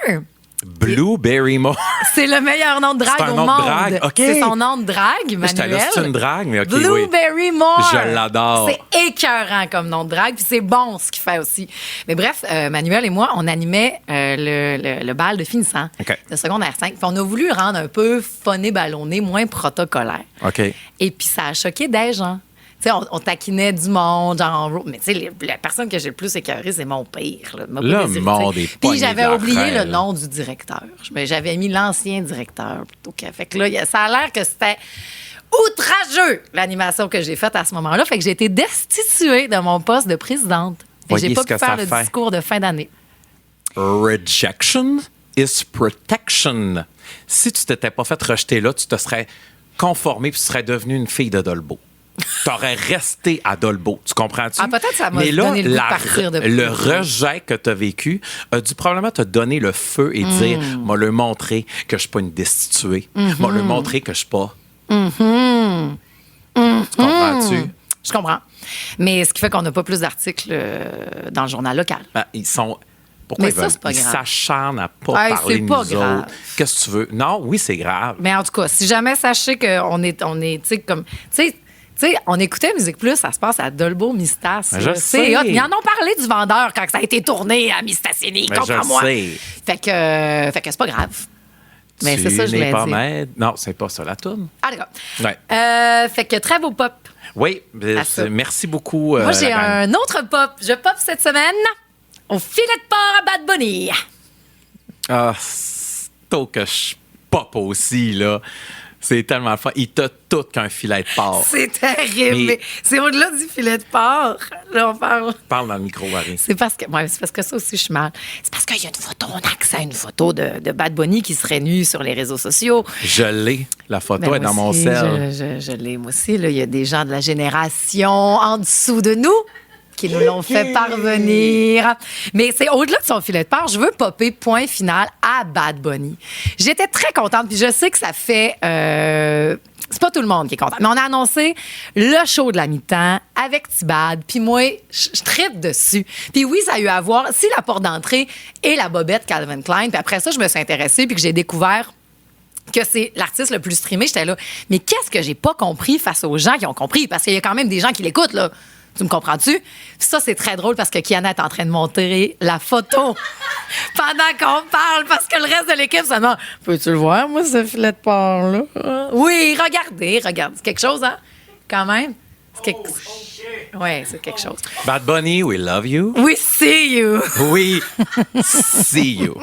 Blueberry Moore. C'est le meilleur nom de drague C'est un au nom de monde. drague? OK. C'est son nom de drague, J'étais Manuel. là, c'est une drague, mais OK, Blueberry Moore. Je l'adore. C'est écœurant comme nom de drague, puis c'est bon ce qu'il fait aussi. Mais bref, Manuel et moi, on animait le bal de finissant de secondaire 5. Puis on a voulu rendre un peu funné, ballonné, moins protocolaire. OK. Et puis ça a choqué des gens. Tu sais, on taquinait du monde, genre, mais tu sais, la personne que j'ai le plus écœurée, c'est mon pire. Là, le monde est Puis j'avais pogné oublié de la le nom du directeur. Mais j'avais mis l'ancien directeur plutôt que. Fait que là, ça a l'air que c'était outrageux, l'animation que j'ai faite à ce moment-là. Fait que j'ai été destituée de mon poste de présidente. Fait que j'ai pas pu faire le discours de fin d'année. Rejection is protection. Si tu t'étais pas fait rejeter là, tu te serais conformé puis tu serais devenue une fille de Dolbeau. T'aurais resté à Dolbeau, tu comprends-tu? Ah, peut-être ça m'a Mais là, donné le goût de partir de le rejet que tu as vécu a dû probablement te donner le feu et dire m'a le montrer que je suis pas une destituée. M'a le montrer que je suis pas. Tu comprends-tu? Je comprends. Mais ce qui fait qu'on n'a pas plus d'articles dans le journal local. Ben, ils sont... Pourquoi Mais ça, ils s'acharnent à pas Hey, parler c'est de pas nous grave. autres? Qu'est-ce que tu veux? Non, oui, c'est grave. Mais en tout cas, si jamais sachez qu'on est tu sais, comme... Tu sais, on écoutait Musique Plus, ça se passe à Dolbeau-Mistas. Je sais. Ils en ont parlé du vendeur quand ça a été tourné à Mistassini, comprends-moi. Je sais. Fait que c'est pas grave. Mais c'est ça, je n'es l'ai pas dit. maître. Non, c'est pas ça, la toune. Ah, d'accord. Ouais. Fait que très beau pop. Oui, ça. merci beaucoup. Moi, j'ai la gang. un autre pop. Je pop cette semaine au filet de porc à Bad Bunny. Ah, c'est tôt que je pop aussi, là. C'est tellement fun. Il t'a tout qu'un filet de porc. C'est terrible, mais c'est au-delà du filet de porc. Là, on parle. Parle dans le micro, Marie. C'est parce que ça aussi, je suis mal. C'est parce qu'il y a une photo, on a accès à une photo de Bad Bunny qui serait nu sur les réseaux sociaux. Je l'ai. La photo Ben, est dans moi mon aussi, sel. Je l'ai, moi aussi. Là. Il y a des gens de la génération en dessous de nous qui nous l'ont fait parvenir. Mais c'est au-delà de son filet de porc, je veux popper point final à Bad Bunny. J'étais très contente, puis je sais que ça fait... c'est pas tout le monde qui est content. Mais on a annoncé le show de la mi-temps avec T-Bad. Puis moi, je trippe dessus. Puis oui, ça a eu à voir si la porte d'entrée et la bobette Calvin Klein. Puis après ça, je me suis intéressée puis que j'ai découvert que c'est l'artiste le plus streamé. J'étais là, mais qu'est-ce que j'ai pas compris face aux gens qui ont compris? Parce qu'il y a quand même des gens qui l'écoutent, là. Tu me comprends-tu? Ça, c'est très drôle parce que Kiana est en train de montrer la photo pendant qu'on parle parce que le reste de l'équipe se demande « Peux-tu le voir, moi, ce filet de porc-là? » Oui, regardez. C'est quelque chose, hein? Quand même. Oui, c'est quelque chose. Bad Bunny, we love you. We see you. Oui, see you.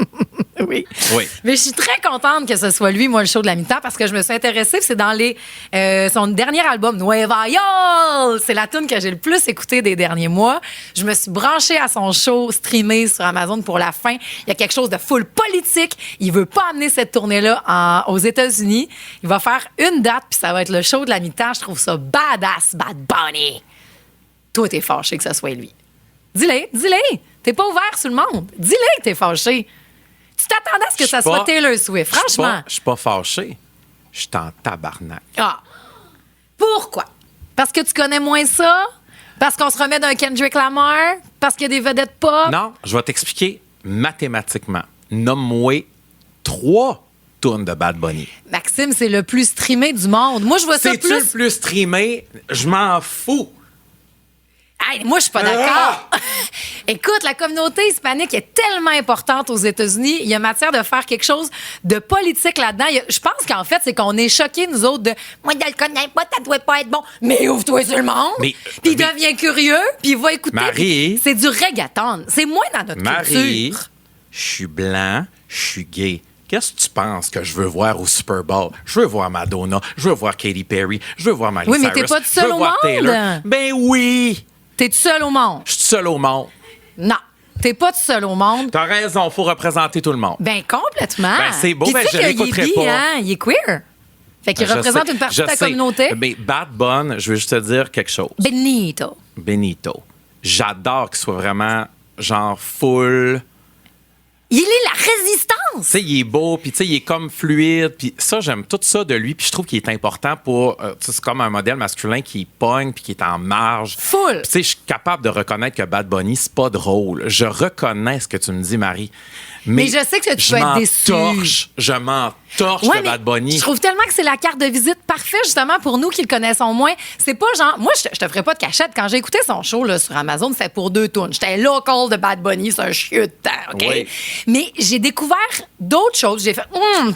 Oui. Oui. Mais je suis très contente que ce soit lui, moi, le show de la mi-temps, parce que je me suis intéressée. C'est dans son dernier album, Nueva York. C'est la tune que j'ai le plus écoutée des derniers mois. Je me suis branchée à son show streamé sur Amazon pour la fin. Il y a quelque chose de full politique. Il veut pas amener cette tournée-là aux États-Unis. Il va faire une date, puis ça va être le show de la mi-temps. Je trouve ça badass, Bad Bunny. Toi, t'es fâché que ce soit lui. Dis-le. T'es pas ouvert sur le monde. Dis-le que t'es fâché. Tu t'attendais à ce que ça soit Taylor Swift, franchement. Je suis pas fâché. Je suis en tabarnak. Ah. Pourquoi? Parce que tu connais moins ça? Parce qu'on se remet d'un Kendrick Lamar? Parce qu'il y a des vedettes pop? Non, je vais t'expliquer mathématiquement. Nomme-moi 3 tunes de Bad Bunny. Maxime, c'est le plus streamé du monde. Moi, je vois ça C'est-tu plus... le plus streamé? Je m'en fous. Hey, moi, je suis pas d'accord. Écoute, la communauté hispanique est tellement importante aux États-Unis. Il y a matière de faire quelque chose de politique là-dedans. Je pense qu'en fait, c'est qu'on est choqués, nous autres, de « Moi, je le connais pas, ça doit pas être bon. » Mais ouvre-toi sur le monde. Puis il devient curieux, puis il va écouter. Marie. C'est du reggaeton. C'est moins dans notre Marie, culture. je suis blanc, je suis gay. Qu'est-ce que tu penses que je veux voir au Super Bowl? Je veux voir Madonna, je veux voir Katy Perry, je veux voir Miley Cyrus. Oui, mais t'es pas tout seul je veux au voir monde. Taylor. Ben oui! T'es tout seul au monde. Je suis seul au monde. Non, t'es pas tout seul au monde. T'as raison, faut représenter tout le monde. Ben complètement. Ben, c'est beau, Puis ben, tu sais je qu'il l'écouterai est bi, pas. hein? Il est queer. Fait qu'il représente une partie de ta communauté. Mais Bad Bunny, je veux juste te dire quelque chose. Benito. J'adore qu'il soit vraiment genre full Il est la résistance! Tu sais, il est beau, puis tu sais, il est comme fluide, puis ça, j'aime tout ça de lui, puis je trouve qu'il est important pour... c'est comme un modèle masculin qui pogne, puis qui est en marge. Full! Tu sais, je suis capable de reconnaître que Bad Bunny, c'est pas drôle. Je reconnais ce que tu me dis, Marie. Mais je sais que tu peux être déçu. Je m'en torche de Bad Bunny. Je trouve tellement que c'est la carte de visite parfaite, justement, pour nous qui le connaissons moins. C'est pas genre... Moi, je te ferais pas de cachette. Quand j'ai écouté son show là, sur Amazon, c'était pour 2 tunes. J'étais local de Bad Bunny, c'est un chieux de temps, OK? Oui. Mais j'ai découvert d'autres choses. J'ai fait,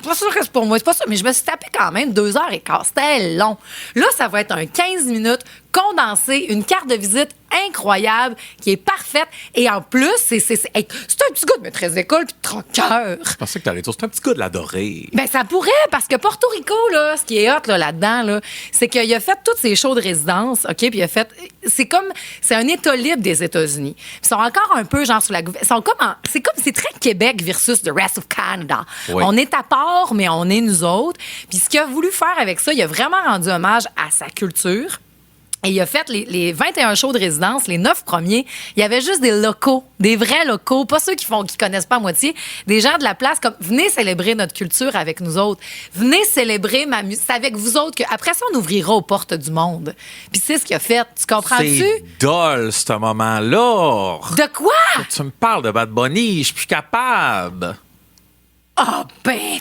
pas sûr que c'est pour moi, c'est pas ça. Mais je me suis tapé quand même 2h15. C'était long. Là, ça va être un 15 minutes condensé, une carte de visite incroyable, qui est parfaite. Et en plus, c'est un petit gars de maîtresse d'école puis de troqueur. Je pensais que t'allais dire, c'est un petit gars de l'adoré. Ben ça pourrait, parce que Porto Rico, là, ce qui est hot là-dedans, là, c'est qu'il a fait toutes ces shows de résidence, OK? Puis il a fait... C'est un État libre des États-Unis. Ils sont encore un peu, genre, sous la gouvernance... C'est très Québec versus the rest of Canada. Oui. On est à part, mais on est nous autres. Puis ce qu'il a voulu faire avec ça, il a vraiment rendu hommage à sa culture. Et il a fait les 21 shows de résidence, les 9 premiers. Il y avait juste des locaux, des vrais locaux, pas ceux qui connaissent pas à moitié, des gens de la place comme venez célébrer notre culture avec nous autres. Venez célébrer ma musique. C'est avec vous autres qu'après ça, on ouvrira aux portes du monde. Puis c'est ce qu'il a fait. Tu comprends-tu? C'est dole, ce moment-là. De quoi? Tu me parles de Bad Bunny, je suis plus capable. Ah, ben...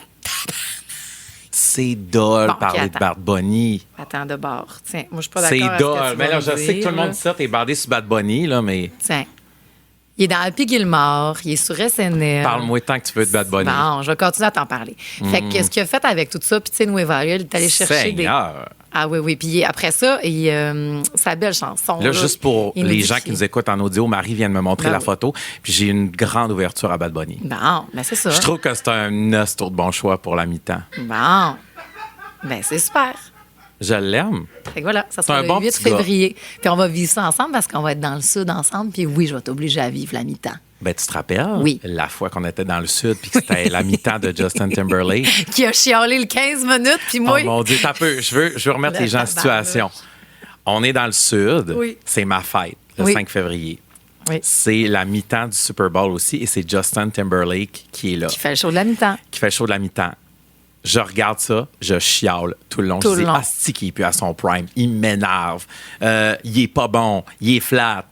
C'est dole parler de Bad Bunny. Attends, de bord. Tiens, moi, je suis pas d'accord C'est avec ce que dole. tu Mais vas là, me je sais que tout le monde dire, dit ça, t'es bandé sur Bad Bunny, là, mais... Tiens. Il est dans Happy Gilmore, il est sur SNL. Parle-moi tant que tu veux de Bad Bunny. Bon, je vais continuer à t'en parler. Fait que ce qu'il a fait avec tout ça, puis tu sais, Nueva, il est allé chercher Seigneur. Ah oui. Puis après ça, sa belle chanson. Là, juste pour les gens qui nous nous écoutent en audio, Marie vient de me montrer la photo, puis j'ai une grande ouverture à Bad Bunny. Bon, ben c'est ça. Je trouve que c'est un autre bon choix pour la mi-temps. Bon, ben c'est super. Je l'aime. Fait que voilà, ça sera un le bon 8 petit gars. février. Puis on va vivre ça ensemble parce qu'on va être dans le sud ensemble. Puis oui, je vais t'obliger à vivre la mi-temps. Ben, tu te rappelles? Oui. La fois qu'on était dans le sud, puis que c'était la mi-temps de Justin Timberlake. Qui a chialé le 15 minutes, puis moi... Oh mon Dieu, t'as peu. Je veux remettre les gens en situation. On est dans le sud. Oui. C'est ma fête, le 5 février. Oui. C'est la mi-temps du Super Bowl aussi, et c'est Justin Timberlake qui est là. Qui fait le show de la mi-temps. Qui fait le show de la mi-temps. Je regarde ça, je chiale tout le long. Tout je le dis, long. asti qu'il est plus à son prime. Il m'énerve. Il est pas bon. Il est flat.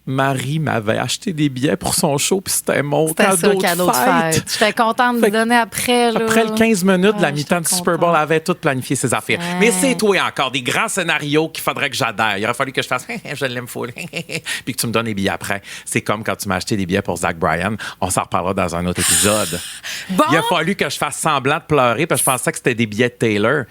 Marie m'avait acheté des billets pour son show, puis c'était mon cadeau de fête. J'étais contente de me donner après. Là. Après le 15 minutes de la Ouais, mi-temps du j'étais Super Bowl, contente. elle avait tout planifié ses affaires. Ouais. Mais c'est toi encore, des grands scénarios qu'il faudrait que j'adhère. Il aurait fallu que je fasse « je l'aime full », puis que tu me donnes les billets après. C'est comme quand tu m'as acheté des billets pour Zach Bryan. On s'en reparlera dans un autre épisode. Bon, Il a fallu que je fasse semblant de pleurer parce que je pensais que c'était des billets de Taylor.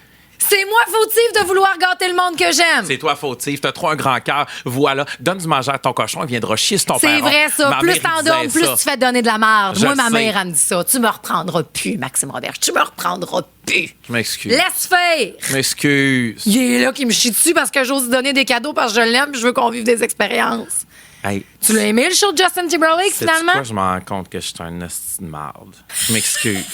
c'est moi fautif de vouloir gâter le monde que j'aime. C'est toi fautif, t'as trop un grand cœur. Voilà, donne du manger à ton cochon, il viendra chier sur ton père. C'est vrai, ça. Ma Plus mère, t'en il disait donnes, plus ça. tu fais donner de la merde. Je Moi, ma le sais. mère, elle me dit ça. Tu me reprendras plus, Maxime Roberge. Tu me reprendras plus. Je m'excuse. Laisse faire. Je m'excuse. Il est là qui me chie dessus parce que j'ose lui donner des cadeaux parce que je l'aime et je veux qu'on vive des expériences. Hey, Tu l'as aimé, le show de Justin Timberlake, sais-tu finalement? quoi? Je me rends compte que je suis un esti de marde. Je m'excuse.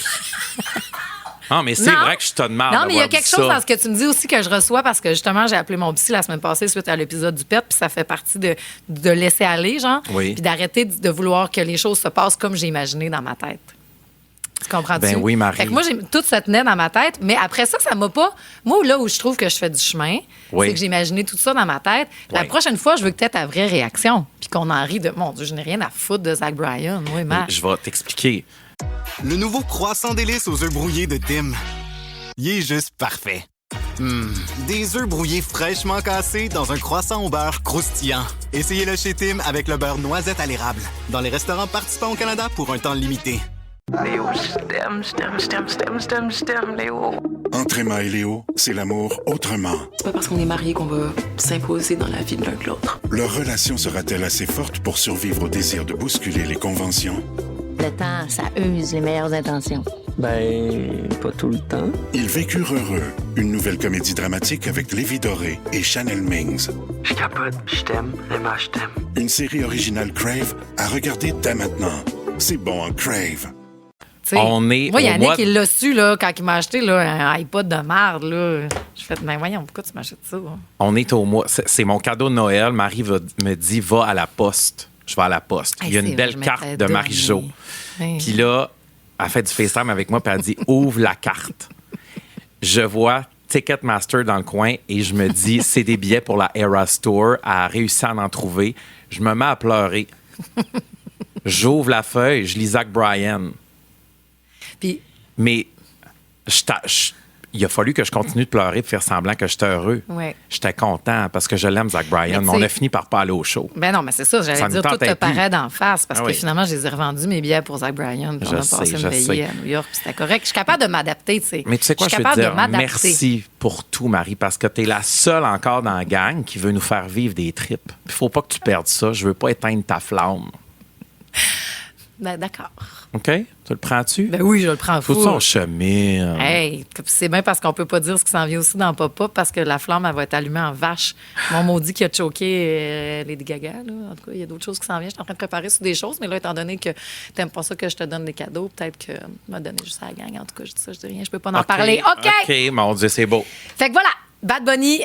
Non, mais c'est Non. vrai que je suis de marde. Non, mais il y a d'avoir quelque dit chose ça. dans ce que tu me dis aussi que je reçois parce que justement, j'ai appelé mon psy la semaine passée suite à l'épisode du PET, puis ça fait partie de laisser aller, genre, Oui. puis d'arrêter de vouloir que les choses se passent comme j'ai imaginé dans ma tête. Tu comprends-tu? Ben oui, Marie. Fait que moi, tout se tenait dans ma tête, mais après ça m'a pas... Moi, là où je trouve que je fais du chemin, Oui. c'est que j'ai imaginé tout ça dans ma tête. La Oui. prochaine fois, je veux que tu aies ta vraie réaction, puis qu'on en rit de... Mon Dieu, je n'ai rien à foutre de Zach Bryan. Oui, Matt. Je vais t'expliquer. Le nouveau croissant délice aux œufs brouillés de Tim. Il est juste parfait. Des œufs brouillés fraîchement cassés dans un croissant au beurre croustillant. Essayez-le chez Tim avec le beurre noisette à l'érable. Dans les restaurants participants au Canada pour un temps limité. Léo, je t'aime, Léo. Entre Emma et Léo, c'est l'amour autrement. C'est pas parce qu'on est mariés qu'on va s'imposer dans la vie de l'un que l'autre. Leur relation sera-t-elle assez forte pour survivre au désir de bousculer les conventions? Le temps, ça use les meilleures intentions. Ben, pas tout le temps. Ils vécurent heureux. Une nouvelle comédie dramatique avec Lévi Doré et Chanel Mings. Je capote, je t'aime, Emma, je t'aime. Une série originale Crave à regarder dès maintenant. C'est bon en Crave. Tu sais, On est moi, au Yannick, mois de- il l'a su là, quand il m'a acheté là, un iPod de merde. Là. Je fais, mais voyons, pourquoi tu m'achètes ça? Hein? On est au mois. C'est mon cadeau de Noël. Marie me dit va à la poste. Je vais à la poste. Hey, Il y a c'est une vrai, belle je carte m'étais de donnée. Marie-Jo. Puis là, elle fait du FaceTime avec moi, puis elle dit « Ouvre la carte ». Je vois Ticketmaster dans le coin et je me dis « C'est des billets pour la Eras Tour ». Elle a réussi à en trouver. Je me mets à pleurer. J'ouvre la feuille, je lis Zach Bryan. Puis... Mais il a fallu que je continue de pleurer et de faire semblant que j'étais heureux. Ouais. J'étais content parce que je l'aime, Zach Bryan. Mais on a fini par pas aller au show. Ben non, mais c'est ça. J'allais dire, tout te paraît d'en face parce que finalement, je les ai revendus, mes billets pour Zach Bryan. On a passé une veillée à New York, puis c'était correct. Je suis capable de m'adapter, tu sais. Mais tu sais quoi, je veux te dire merci pour tout, Marie, parce que tu es la seule encore dans la gang qui veut nous faire vivre des trips. Il faut pas que tu perdes ça. Je veux pas éteindre ta flamme. Ben, d'accord. OK? Tu le prends-tu? Ben oui, je le prends fou. Faut que ça, on chemine. Hey, c'est bien parce qu'on peut pas dire ce qui s'en vient aussi dans Pop-Up parce que la flamme, elle va être allumée en vache. Mon maudit qui a choqué Lady Gaga, là. En tout cas, il y a d'autres choses qui s'en viennent. Je suis en train de préparer sur des choses, mais là, étant donné que t'aimes pas ça que je te donne des cadeaux, peut-être que m'a donné juste à la gang. En tout cas, je dis ça, je dis rien, je peux pas en parler. OK, mon Dieu, c'est beau. Fait que voilà, Bad Bunny,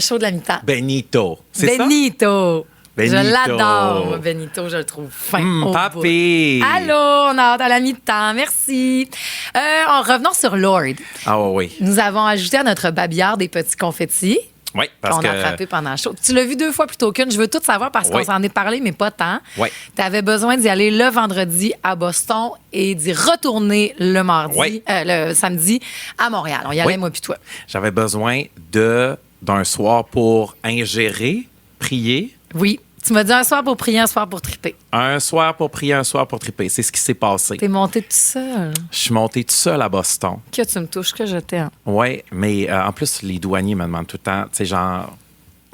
show de la mi-temps. Benito. C'est Benito. Benito. Je l'adore, moi, Benito. Je le trouve fin. Papi. Allô, on a hâte à la mi-temps. Merci. Revenons sur Lord. Ah oui. Nous avons ajouté à notre babillard des petits confettis. Oui, parce qu'on a frappé pendant le show. Tu l'as vu 2 fois plutôt qu'une. Je veux tout savoir parce qu'on s'en est parlé, mais pas tant. Oui. Tu avais besoin d'y aller le vendredi à Boston et d'y retourner le mardi, le samedi à Montréal. On y allait, moi puis toi. J'avais besoin d'un soir pour ingérer, prier. Oui. Tu m'as dit un soir pour prier, un soir pour triper. Un soir pour prier, un soir pour triper. C'est ce qui s'est passé. T'es monté tout seul. Je suis monté tout seul à Boston. Que tu me touches, que je t'aime. Oui, mais en plus, les douaniers me demandent tout le temps, tu sais, genre,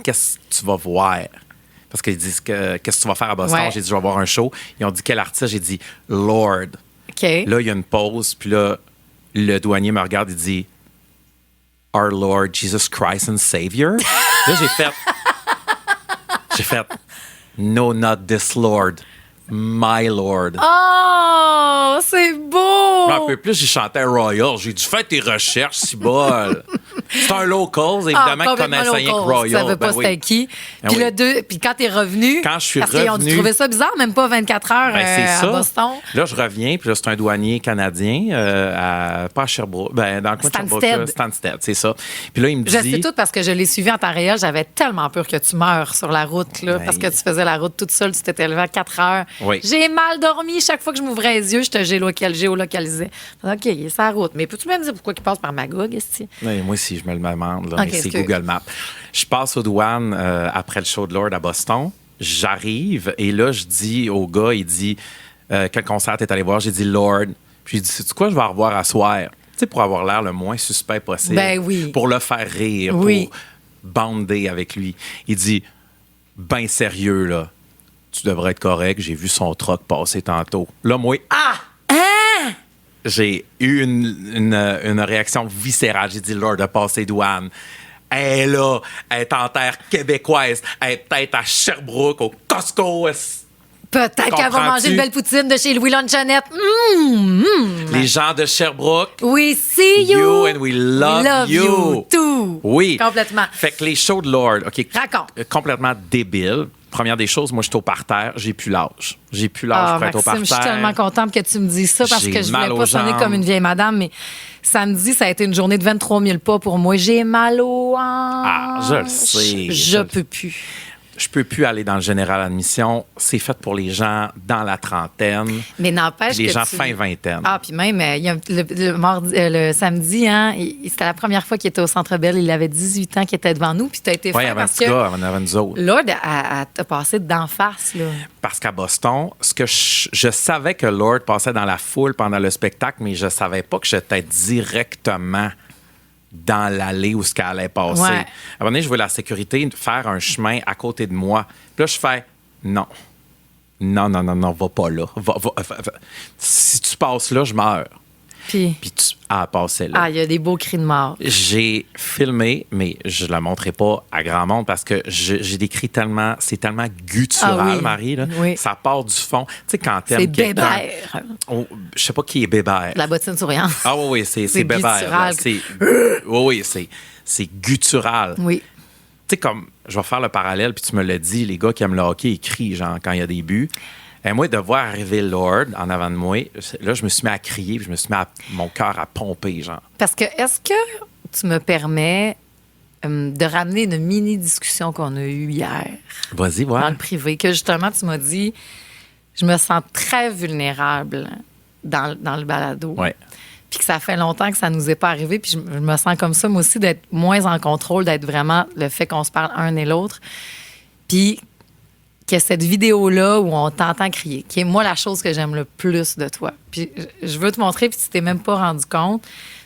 qu'est-ce que tu vas voir? Parce qu'ils disent qu'est-ce que tu vas faire à Boston? Ouais. J'ai dit, je vais voir un show. Ils ont dit, quel artiste? J'ai dit, Lord. OK. Là, il y a une pause, puis là, le douanier me regarde et dit, Our Lord Jesus Christ and Savior. Là, j'ai fait, No, not this Lord. My Lord. Oh, c'est beau! Un peu plus, j'ai chanté Royal. J'ai dû faire tes recherches, si bol. C'est un local, évidemment, qui connaissait rien que Royal. Tu savais pas c'était qui. Puis quand t'es revenu... Quand je suis parce revenu... qu'ils ont dû trouver ça bizarre, même pas 24 heures à Boston. Là, je reviens, puis là, c'est un douanier canadien, pas à Sherbrooke, dans le coin de Sherbrooke. Stansted, c'est ça. Puis là, il me dit... Je sais tout parce que je l'ai suivi en temps réel. J'avais tellement peur que tu meurs sur la route, là, parce que tu faisais la route toute seule. Tu t'étais levé à 4 heures. Oui. J'ai mal dormi. Chaque fois que je m'ouvrais les yeux, je te géolocalisais. OK, il est sur la route. Mais peux-tu me dire pourquoi il passe par Magog, ici? Oui, moi aussi, je me le demande. Okay, mais c'est Google Maps. Je passe aux douanes après le show de Lord à Boston. J'arrive et là, je dis au gars, il dit quel concert t'es allé voir? J'ai dit Lord. Puis il dit, sais-tu quoi, je vais revoir à soir. Tu sais, pour avoir l'air le moins suspect possible. Ben oui. Pour le faire rire, pour bander avec lui. Il dit, ben sérieux, là. Tu devrais être correct. J'ai vu son truck passer tantôt. Là, moi, j'ai eu une réaction viscérale. J'ai dit, Lord, de passer douane. Elle est là, elle est en terre québécoise. Elle est peut-être à Sherbrooke, au Costco. Peut-être qu'elle va manger une belle poutine de chez Louis Lunchonette. Les gens de Sherbrooke. We see you. And we love you. Too. Oui. Complètement. Fait que les shows de Lord, OK. Raconte. Complètement débiles. Première des choses, moi, je suis au parterre. J'ai plus l'âge. J'ai plus l'âge pour être au parterre. Je suis tellement contente que tu me dises ça parce que je voulais pas sonner comme une vieille madame, mais samedi, ça a été une journée de 23 000 pas pour moi. J'ai mal aux hanches. Ah, je le sais. Je peux plus. Je peux plus aller dans le général admission. C'est fait pour les gens dans la trentaine. Mais n'empêche que les gens fin vingtaine. Ah, puis même, il y a le samedi, hein, c'était la première fois qu'il était au Centre Bell. Il avait 18 ans qu'il était devant nous. Puis tu as été fin parce que... Oui, avant nous autres. Lord, elle t'a passé d'en face, là. Parce qu'à Boston, ce que je savais que Lord passait dans la foule pendant le spectacle, mais je savais pas que j'étais directement dans l'allée où ce qu'elle allait passer. Ouais. À un moment donné, je veux la sécurité faire un chemin à côté de moi. Puis là, je fais non. Non, va pas là. Va. Si tu passes là, je meurs. Puis tu as passé là. Ah, il y a des beaux cris de mort. J'ai filmé, mais je ne la montrerai pas à grand monde parce que j'ai décrit tellement, c'est tellement guttural, Marie. Là. Oui. Ça part du fond. Tu sais, quand t'aimes c'est quelqu'un... Bébert. Oh, je sais pas qui est Bébert. La bottine souriante. Ah oui, c'est Bébert. Oui, c'est guttural. Oui. Tu sais, comme, je vais faire le parallèle, puis tu me l'as dit, les gars qui aiment le hockey, ils crient, genre, quand il y a des buts. Et moi, de voir arriver Lord en avant de moi, là, je me suis mis à crier, puis je me suis mis mon cœur à pomper, genre. Parce que, est-ce que tu me permets de ramener une mini-discussion qu'on a eue hier? Vas-y, voilà. Dans le privé, que justement, tu m'as dit, je me sens très vulnérable dans le balado. Ouais. Puis que ça fait longtemps que ça nous est pas arrivé. Puis je me sens comme ça, moi aussi, d'être moins en contrôle, d'être vraiment le fait qu'on se parle un et l'autre. Puis que cette vidéo-là où on t'entend crier, qui est, moi, la chose que j'aime le plus de toi. Puis je veux te montrer, puis tu t'es même pas rendu compte,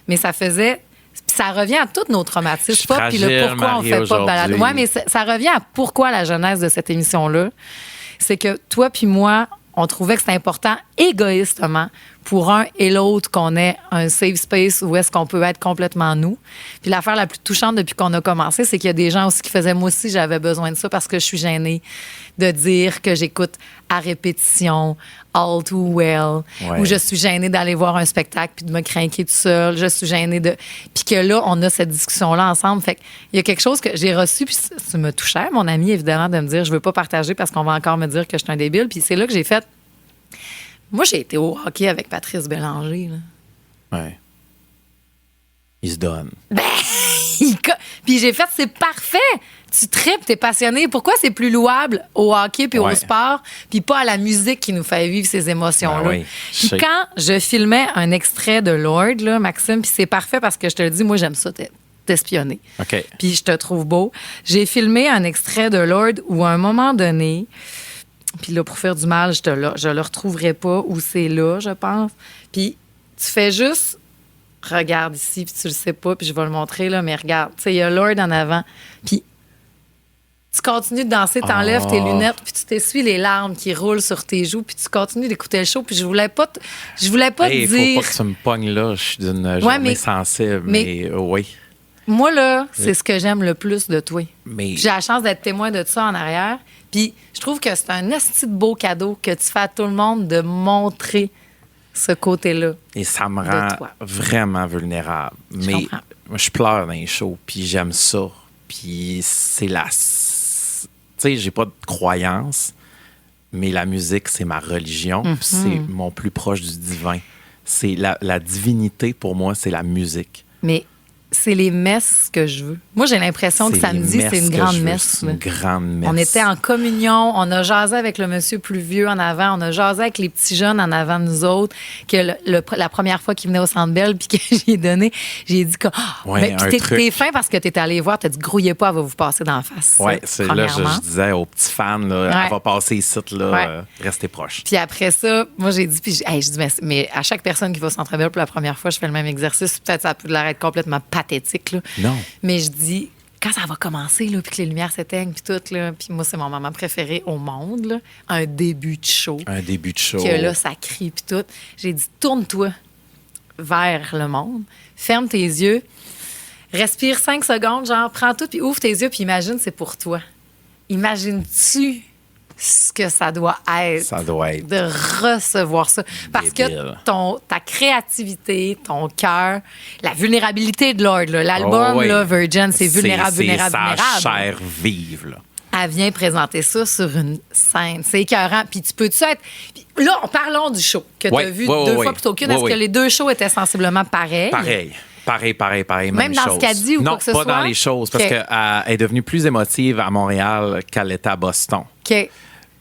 mais ça faisait... Puis ça revient à tous nos traumatismes, pas, puis le pourquoi on fait pas de balado. Oui, mais ça revient à pourquoi la genèse de cette émission-là. C'est que toi puis moi, on trouvait que c'était important, égoïstement, pour un et l'autre, qu'on ait un safe space où est-ce qu'on peut être complètement nous. Puis l'affaire la plus touchante depuis qu'on a commencé, c'est qu'il y a des gens aussi qui faisaient, moi aussi, j'avais besoin de ça parce que je suis gênée de dire que j'écoute à répétition All Too Well, ou je suis gênée d'aller voir un spectacle puis de me craquer tout seul. Je suis gênée de... Puis que là, on a cette discussion-là ensemble. Fait qu'il y a quelque chose que j'ai reçu, puis ça me touchait, mon ami, évidemment, de me dire, je veux pas partager parce qu'on va encore me dire que je suis un débile. Puis c'est là que j'ai fait... Moi, j'ai été au hockey avec Patrice Bélanger, là. Ouais. Il se donne. Ben, puis j'ai fait, c'est parfait. Tu tripes, t'es passionné. Pourquoi c'est plus louable au hockey puis au sport, puis pas à la musique qui nous fait vivre ces émotions-là? Ben oui, puis quand je filmais un extrait de Lord, là, Maxime, puis c'est parfait parce que je te le dis, moi, j'aime ça t'espionner. OK. Puis je te trouve beau. J'ai filmé un extrait de Lord où, à un moment donné... Puis là, pour faire du mal, je le retrouverai pas où c'est là, je pense. Puis tu fais juste, regarde ici, puis tu le sais pas, puis je vais le montrer, là, mais regarde, tu sais, il y a Lord en avant. Puis tu continues de danser, t'enlèves tes lunettes, puis tu t'essuies les larmes qui roulent sur tes joues, puis tu continues d'écouter le show, puis je voulais pas te dire... Faut pas que tu me pognes là, je suis d'une journée sensible, mais oui. Moi, là, c'est ce que j'aime le plus de toi. Mais... J'ai la chance d'être témoin de ça en arrière. Puis je trouve que c'est un esti de beau cadeau que tu fais à tout le monde de montrer ce côté-là. Et ça me rend vraiment vulnérable. Mais je pleure dans les shows, puis j'aime ça. Puis c'est la... Tu sais, j'ai pas de croyance, mais la musique, c'est ma religion. C'est mon plus proche du divin. C'est la divinité, pour moi, c'est la musique. Mais... c'est les messes que je veux. Moi, j'ai l'impression que samedi, c'est une grande messe. C'est une grande messe. On était en communion, on a jasé avec le monsieur plus vieux en avant, on a jasé avec les petits jeunes en avant de nous autres, que la première fois qu'ils venaient au Centre Bell, puis que j'ai dit que... t'es fin parce que t'es allé voir, t'as dit, grouillez pas, elle va vous passer d'en face. Oui, c'est là, je disais aux petits fans, là, elle va passer ici, là, restez proches. Puis après ça, moi, j'ai dit, mais à chaque personne qui va au Centre Bell pour la première fois, je fais le même exercice, peut-être ça peut l'air être complètement pathétique, là. Non. Mais je dis, quand ça va commencer, là, puis que les lumières s'éteignent, puis tout, là, puis moi, c'est mon moment préféré au monde, là, un début de show. Un début de show. Que là, ça crie, puis tout. J'ai dit, tourne-toi vers le monde, ferme tes yeux, respire 5 secondes, genre, prends tout, puis ouvre tes yeux, puis imagine, c'est pour toi. Imagines-tu ce que ça doit être. Ça doit être. De recevoir ça. Parce que ta créativité, ton cœur, la vulnérabilité de Lord, là, l'album, là, Virgin, c'est vulnérable. C'est sa chair vive, là. Elle vient présenter ça sur une scène. C'est écœurant. Puis tu peux-tu être... Là, parlons du show que tu as vu 2 fois plutôt qu'une. Est-ce que les 2 shows étaient sensiblement pareils? Pareil. Même dans ce qu'elle dit ou quoi que ce soit? Non, pas dans les choses, parce qu'elle est devenue plus émotive à Montréal qu'elle était à Boston. OK.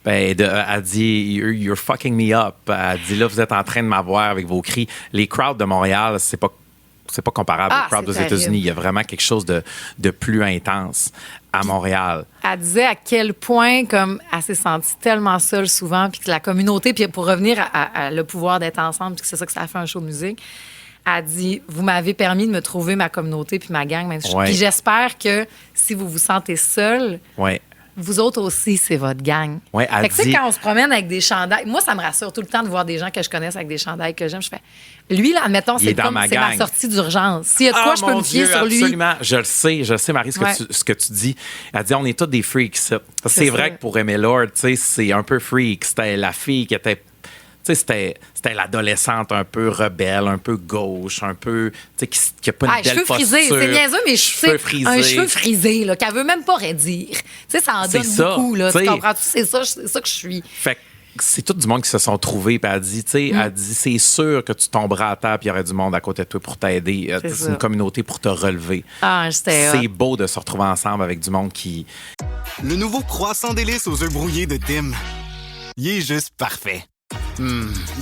Ben, elle dit « You're fucking me up ». Elle dit « Là, vous êtes en train de m'avoir avec vos cris ». Les crowds de Montréal, c'est pas comparable aux crowds aux États-Unis. Il y a vraiment quelque chose de plus intense à Montréal. Elle disait à quel point comme elle s'est sentie tellement seule souvent, puis que la communauté, puis pour revenir à le pouvoir d'être ensemble, puis que c'est ça que ça a fait un show de musique, elle dit « Vous m'avez permis de me trouver ma communauté puis ma gang. » Puis j'espère que si vous vous sentez seul... Vous autres aussi, c'est votre gang. Oui, elle dit... quand on se promène avec des chandails, moi, ça me rassure tout le temps de voir des gens que je connaisse avec des chandails que j'aime. Je fais, lui, là, admettons, c'est ma sortie d'urgence. S'il y a de quoi, je peux me fier sur lui. Absolument. Je le sais, Marie, ce que tu dis. Elle dit, on est tous des freaks. C'est vrai que pour aimer Lord, c'est un peu freak. C'était la fille qui était... Tu sais, c'était l'adolescente un peu rebelle, un peu gauche, un peu... Tu sais, qui a pas une belle posture. Frisés. C'est niaiseux, mais un cheveu frisé, là, qu'elle veut même pas raidir. Tu sais, ça en donne beaucoup, là. Tu comprends? C'est ça que je suis. Fait c'est tout du monde qui se sont trouvés. Puis elle dit, c'est sûr que tu tomberas à terre puis il y aurait du monde à côté de toi pour t'aider. C'est une communauté pour te relever. C'est beau de se retrouver ensemble avec du monde qui... Le nouveau croissant délice aux œufs brouillés de Tim. Il est juste parfait.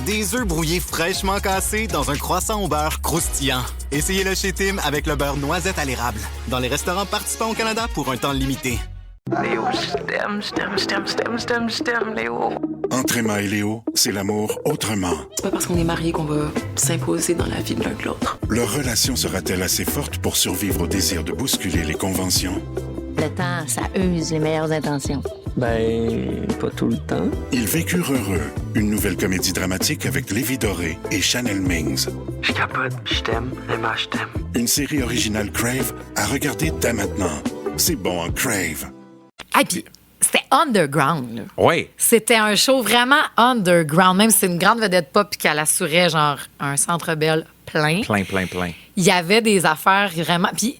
Des œufs brouillés fraîchement cassés dans un croissant au beurre croustillant. Essayez-le chez Tim avec le beurre noisette à l'érable. Dans les restaurants participants au Canada pour un temps limité. Léo, je t'aime, Léo. Entre Emma et Léo, c'est l'amour autrement. C'est pas parce qu'on est mariés qu'on va s'imposer dans la vie de l'un que l'autre. Leur relation sera-t-elle assez forte pour survivre au désir de bousculer les conventions? Le temps, ça use les meilleures intentions. Ben, pas tout le temps. Ils vécurent heureux. Une nouvelle comédie dramatique avec Lévi Doré et Chanel Mings. Je capote, je t'aime, Emma, je t'aime. Une série originale Crave à regarder dès maintenant. C'est bon en Crave. Ah, puis c'était underground, là. Oui. C'était un show vraiment underground. Même si c'est une grande vedette pop puis qu'elle assurait genre un Centre Bell plein. Plein. Il y avait des affaires vraiment... Puis,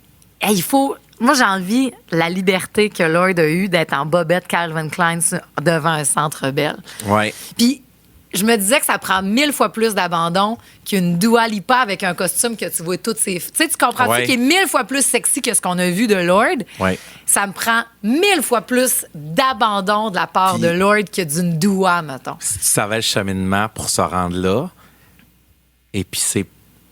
il faut... Moi, j'ai envie la liberté que Lord a eue d'être en bobette Calvin Klein devant un Centre Bell. Oui. Puis, je me disais que ça prend 1000 fois plus d'abandon qu'une Dua Lipa avec un costume que tu vois toutes ses... Tu sais, tu comprends-tu qu'il est 1000 fois plus sexy que ce qu'on a vu de Lord? Oui. Ça me prend 1000 fois plus d'abandon de la part de Lord que d'une Dua, mettons. Si tu savais le cheminement pour se rendre là, et puis c'est...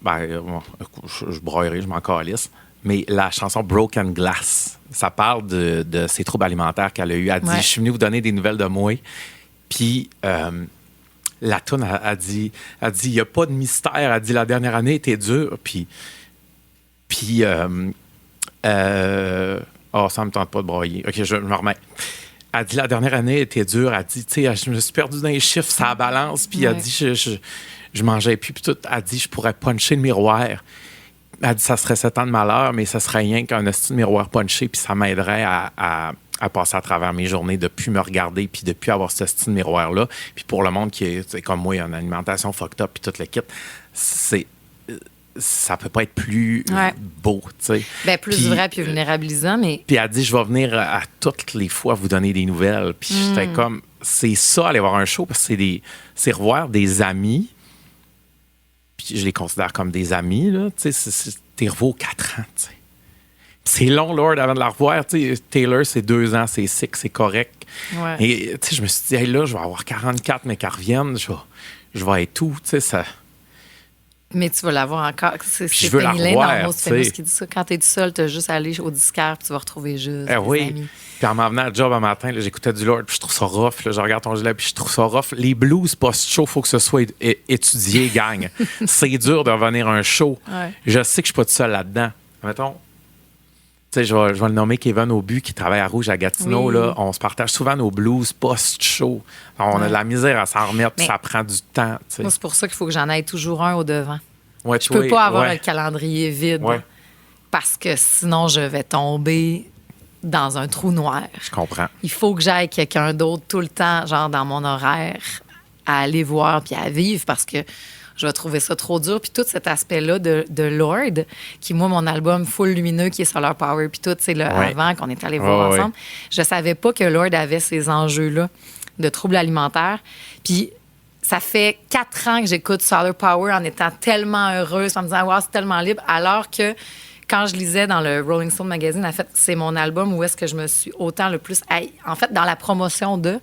je broyerai, je m'en calisse, mais la chanson Broken Glass, ça parle de ses troubles alimentaires qu'elle a eu. Elle dit, je suis venue vous donner des nouvelles de moi. Puis... la toune a dit, il n'y a pas de mystère. Elle a dit, la dernière année était dure. Puis ça me tente pas de broyer. OK, je me remets. Elle dit, la dernière année était dure. Elle dit, tu sais, je me suis perdue dans les chiffres, ça balance. Puis elle dit, je mangeais plus. Puis tout, elle dit, je pourrais puncher le miroir. Elle dit, ça serait 7 ans de malheur, mais ça serait rien qu'un esti de miroir punché. Puis ça m'aiderait à passer à travers mes journées, de plus me regarder, puis de plus avoir ce style miroir-là. Puis pour le monde qui est comme moi, une alimentation fucked up, puis toute l'équipe, ça peut pas être plus beau, tu sais. Ben, plus vrai, puis vulnérabilisant, mais... Puis elle dit, je vais venir à toutes les fois vous donner des nouvelles. Puis j'étais comme, c'est ça, aller voir un show, parce que c'est revoir des amis. Puis je les considère comme des amis, là. Tu sais, t'es revu aux 4 ans, tu sais. C'est long, Lord, avant de la revoir. T'sais, Taylor, c'est 2 ans, c'est sick, c'est correct. Ouais. Et je me suis dit, hey, là, je vais avoir 44, mais qu'elle revienne, je vais être tout. Ça... Mais tu vas l'avoir encore. C'est Penny Lane dans Most Famous qui dit ça. Quand t'es tout seul, t'as juste à aller au disquaire puis tu vas retrouver juste des amis. Puis en m'en venant à job un matin, là, j'écoutais du Lord, puis je trouve ça rough. Là, je regarde ton gilet, puis je trouve ça rough. Les blues post-show, il faut que ce soit étudié, gang. C'est dur de revenir à un show. Ouais. Je sais que je suis pas tout seul là-dedans. Mettons... Tu sais, je vais le nommer Kevin Aubu qui travaille à Rouge à Gatineau. Oui. Là, on se partage souvent nos blues post-show. On a de la misère à s'en remettre, puis ça prend du temps. T'sais. Moi, c'est pour ça qu'il faut que j'en aille toujours un au devant. Ouais, je peux pas avoir le calendrier vide parce que sinon, je vais tomber dans un trou noir. Je comprends. Il faut que j'aille quelqu'un d'autre tout le temps, genre dans mon horaire, à aller voir puis à vivre parce que je vais trouver ça trop dur. Puis tout cet aspect-là de Lord, qui, moi, mon album Full Lumineux, qui est Solar Power, puis tout, c'est le avant qu'on est allé voir ensemble. Je savais pas que Lord avait ces enjeux-là de troubles alimentaires. Puis ça fait 4 ans que j'écoute Solar Power en étant tellement heureuse, en me disant « Wow, c'est tellement libre », alors que quand je lisais dans le Rolling Stone Magazine, en fait, c'est mon album où est-ce que je me suis autant le plus... En fait, dans la promotion de...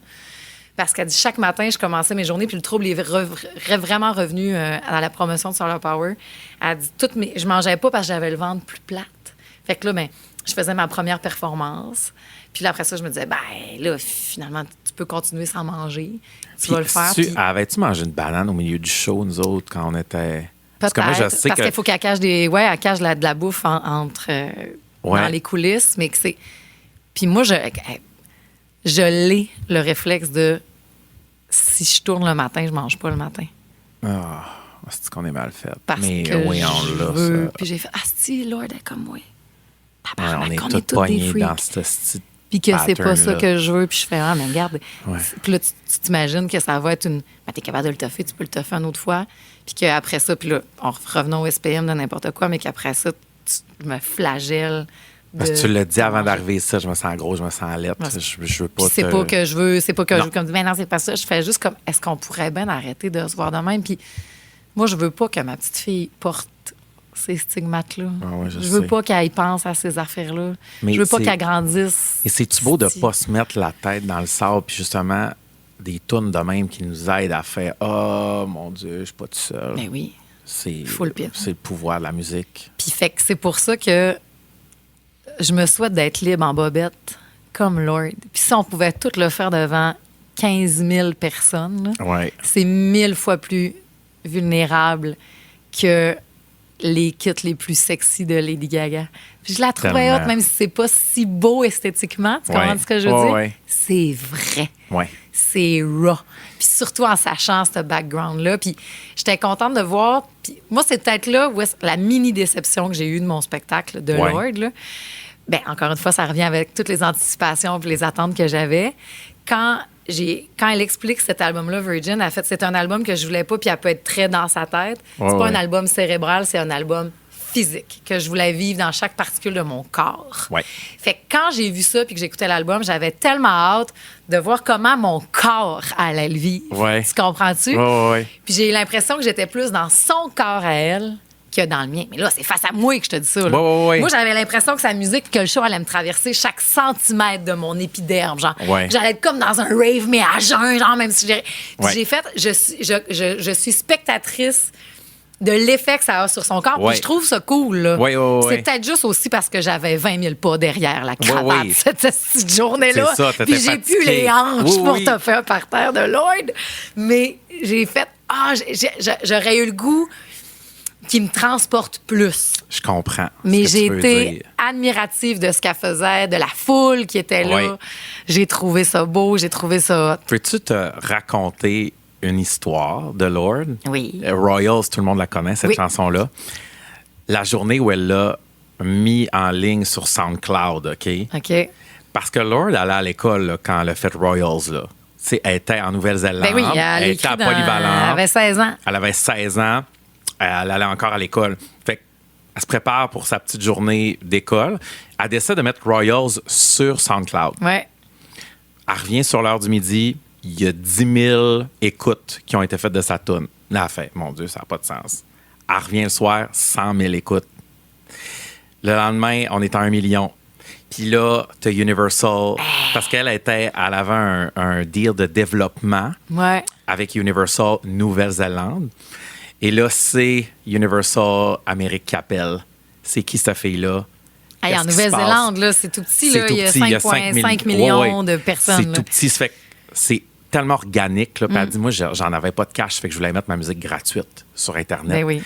Parce qu'elle dit, chaque matin, je commençais mes journées, puis le trouble est vraiment revenu à la promotion de Solar Power. Elle dit, je mangeais pas parce que j'avais le ventre plus plate. Fait que là, je faisais ma première performance. Puis là, après ça, je me disais, là, finalement, tu peux continuer sans manger. Tu vas le faire. Avais-tu mangé une banane au milieu du show, nous autres, quand on était... Parce que moi, je sais qu'il faut qu'elle cache elle cache de la bouffe entre dans les coulisses, mais que c'est... Puis moi, je l'ai, le réflexe de si je tourne le matin, je mange pas le matin. Ah, c'est qu'on est mal fait. Parce mais que oui, on l'a. Puis j'ai fait, si, Lord est comme moi. On est tous pognés dans ce style. Puis que c'est pas ça que je veux. Puis je fais, mais regarde. Puis là, tu t'imagines que ça va être une... t'es capable de le toffer, tu peux le toffer une autre fois. Puis qu'après ça, puis là, revenons au SPM de n'importe quoi, mais qu'après ça, je me flagelle Parce que tu l'as dit avant d'arriver ici, je me sens gros, je me sens lettre. Je veux pas. C'est pas que je veux, comme dire, mais non, c'est pas ça. Je fais juste comme, est-ce qu'on pourrait bien arrêter de se voir de même? Puis moi, je veux pas que ma petite fille porte ces stigmates-là. Je veux pas qu'elle pense à ces affaires-là. Mais je veux pas qu'elle grandisse. Et c'est-tu beau de pas se mettre la tête dans le sable, puis justement, des tunes de même qui nous aident à faire « Oh, mon Dieu, je suis pas tout seul. » Mais oui. C'est le pouvoir de la musique. Puis fait que c'est pour ça que je me souhaite d'être libre en bobette, comme Lord. Puis si on pouvait tout le faire devant 15 000 personnes, là, c'est 1000 fois plus vulnérable que les kits les plus sexy de Lady Gaga. Puis je la trouvais haute, même si c'est pas si beau esthétiquement. Tu comprends ce que je veux dire? Ouais. C'est vrai. Ouais. C'est raw. Puis surtout en sachant ce background-là. Puis j'étais contente de voir. Puis moi, c'est peut-être là où la mini-déception que j'ai eue de mon spectacle de Lord. Là. Bien, encore une fois, ça revient avec toutes les anticipations et les attentes que j'avais. Quand elle explique cet album-là, Virgin, en fait, c'est un album que je voulais pas, puis elle peut être très dans sa tête. C'est pas un album cérébral, c'est un album physique que je voulais vivre dans chaque particule de mon corps. Ouais. Fait que quand j'ai vu ça puis que j'écoutais l'album, j'avais tellement hâte de voir comment mon corps allait le vivre. Ouais. Tu comprends-tu? Ouais. Puis j'ai eu l'impression que j'étais plus dans son corps à elle que dans le mien. Mais là, c'est face à moi que je te dis ça. Là. Ouais. Moi, j'avais l'impression que sa musique, que le show allait me traverser chaque centimètre de mon épiderme. Genre, j'allais être comme dans un rave, mais à jeun, genre, même si j'ai... Puis j'ai fait... Je suis spectatrice de l'effet que ça a sur son corps. Puis je trouve ça cool. Là. C'est peut-être juste aussi parce que j'avais 20 000 pas derrière la cravate cette journée-là. C'est ça, puis j'ai plus les hanches pour te faire par terre de Lord. Mais j'ai fait... j'aurais eu le goût qui me transporte plus. Je comprends. Mais j'ai été admirative de ce qu'elle faisait, de la foule qui était là. J'ai trouvé ça beau, j'ai trouvé ça hot. Peux-tu te raconter une histoire de Lord? Oui. Royals, tout le monde la connaît, cette chanson-là. La journée où elle l'a mis en ligne sur SoundCloud, OK? Parce que Lord allait à l'école là, quand elle a fait Royals, là. Elle était en Nouvelle-Zélande. Ben oui, elle était à Polyvalente. Elle avait 16 ans. Elle avait 16 ans. Elle allait encore à l'école. Fait qu'elle se prépare pour sa petite journée d'école. Elle décide de mettre Royals sur SoundCloud. Ouais. Elle revient sur l'heure du midi. Il y a 10 000 écoutes qui ont été faites de sa toune. Là, elle fait, mon Dieu, ça n'a pas de sens. Elle revient le soir, 100 000 écoutes. Le lendemain, on est à 1 million. Puis là, tu as Universal, parce qu'elle avait un deal de développement avec Universal Nouvelle-Zélande. Et là, c'est Universal Amérique qui appelle. C'est qui cette fille-là? En Nouvelle-Zélande, là, c'est tout petit. Là, il y a 5,5 millions de personnes. C'est tout petit. Ça fait que c'est tellement organique. Là, puis elle dit, moi, j'en avais pas de cash, fait que je voulais mettre ma musique gratuite sur Internet. Ben oui.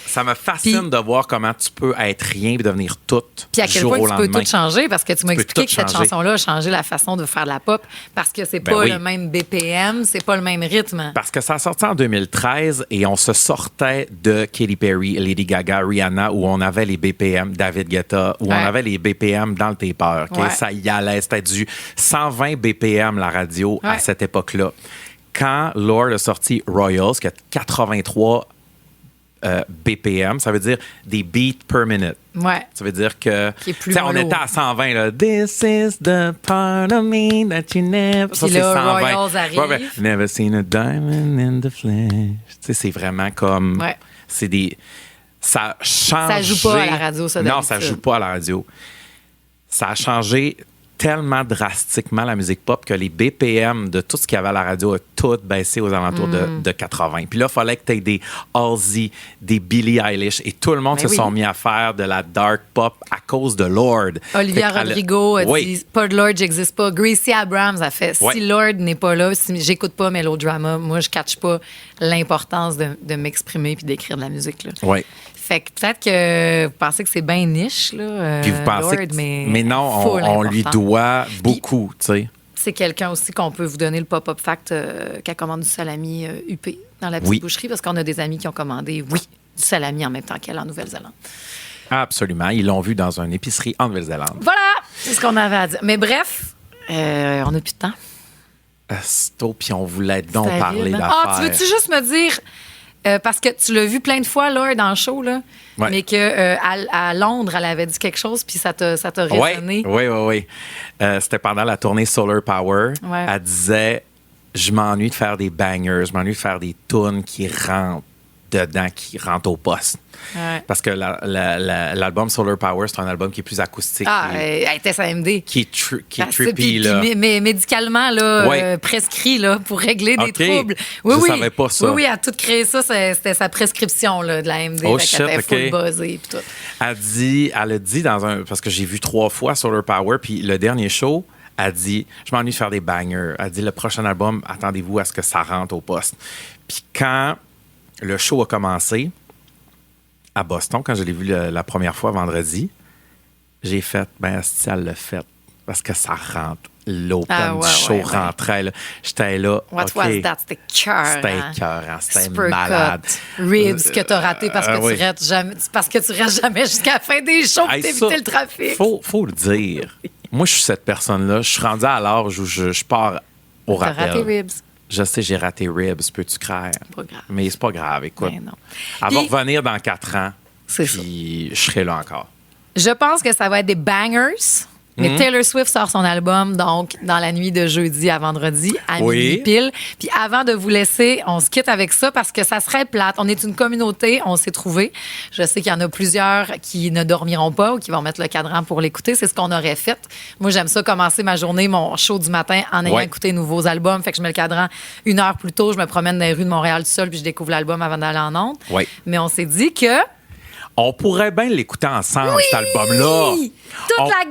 Ça me fascine de voir comment tu peux être rien et devenir tout. Puis à quel point tu peux tout changer, parce que tu m'as expliqué que cette chanson-là a changé la façon de faire de la pop, parce que c'est pas le même BPM, c'est pas le même rythme. Parce que ça a sorti en 2013 et on se sortait de Katy Perry, Lady Gaga, Rihanna, où on avait les BPM, David Guetta, où on avait les BPM dans le taper. Okay? Ça y allait, c'était du 120 BPM la radio à cette époque-là. Quand Lord a sorti Royals, qui a 83 BPM, ça veut dire des beats per minute. Ouais. Ça veut dire que on était à 120 là. This is the part of me that you never. Puis ça, c'est 120. Royals arrive. Never seen a diamond in the flesh. Tu sais, c'est vraiment comme. C'est des. Ça change. Ça joue pas à la radio, ça. Non, ça joue pas à la radio. Ça a changé tellement drastiquement la musique pop que les BPM de tout ce qu'il y avait à la radio a tout baissé aux alentours de 80. Puis là, il fallait que tu aies des Halsey, des Billie Eilish et tout le monde se sont mis à faire de la dark pop à cause de Lord. Olivia Rodrigo a dit « Pas de Lord, j'existe pas ». Gracie Abrams a fait « Si Lord n'est pas là, si j'écoute pas Melodrama, moi, je catch pas l'importance de m'exprimer puis d'écrire de la musique. » Oui. Fait que peut-être que vous pensez que c'est bien niche, là. Puis vous pensez Lord, mais non, on lui doit beaucoup, tu sais. C'est quelqu'un aussi qu'on peut vous donner le pop-up fact qui commande du salami UP dans la petite boucherie, parce qu'on a des amis qui ont commandé, du salami en même temps qu'elle en Nouvelle-Zélande. Absolument. Ils l'ont vu dans une épicerie en Nouvelle-Zélande. Voilà! C'est ce qu'on avait à dire. Mais bref, on n'a plus de temps. Puis on voulait donc parler d'affaires. Tu veux-tu juste me dire... parce que tu l'as vu plein de fois, là, dans le show, là, mais qu'à Londres, elle avait dit quelque chose, puis ça t'a résonné. Oui. C'était pendant la tournée Solar Power. Ouais. Elle disait, je m'ennuie de faire des bangers, je m'ennuie de faire des tunes qui rentrent dedans, qui rentrent au poste. Ouais. Parce que l'album Solar Power, c'est un album qui est plus acoustique. Elle était sa MD. Qui est trippy, là. Mais médicalement, là, prescrit, là, pour régler des troubles. Oui, je savais pas ça. Oui, elle a tout créé ça. C'était sa prescription, là, de la MD. Oh, fait qu'elle était full buzzée, puis tout. Elle a dit parce que j'ai vu 3 fois Solar Power, puis le dernier show, elle dit, je m'ennuie de faire des bangers. Elle dit, le prochain album, attendez-vous à ce que ça rentre au poste. Puis quand le show a commencé, à Boston, quand je l'ai vu la première fois vendredi, j'ai fait, si elle l'a fait, parce que ça rentre. L'open du show rentrait. Là. J'étais là. What was that? C'était cœur. C'était écœurant. C'était Super malade. Ribs que t'as raté parce que tu restes jamais jusqu'à la fin des shows pour t'éviter le trafic. Faut le dire. Moi, je suis cette personne-là. Je suis rendu à l'âge où je pars au rappel. T'as raté Ribs. Je sais, j'ai raté Ribs, peux-tu croire? Pas grave. Mais c'est pas grave, écoute. Ben non. Elle va revenir dans 4 ans. C'est puis je serai là encore. Je pense que ça va être des bangers. Mais Taylor Swift sort son album, donc, dans la nuit de jeudi à vendredi, à minuit pile. Puis avant de vous laisser, on se quitte avec ça parce que ça serait plate. On est une communauté, on s'est trouvé. Je sais qu'il y en a plusieurs qui ne dormiront pas ou qui vont mettre le cadran pour l'écouter. C'est ce qu'on aurait fait. Moi, j'aime ça, commencer ma journée, mon show du matin, en ayant écouté de nouveaux albums. Fait que je mets le cadran 1 heure plus tôt. Je me promène dans les rues de Montréal tout seul puis je découvre l'album avant d'aller en ondes. Oui. Mais on s'est dit que... On pourrait bien l'écouter ensemble, cet album-là. Toute la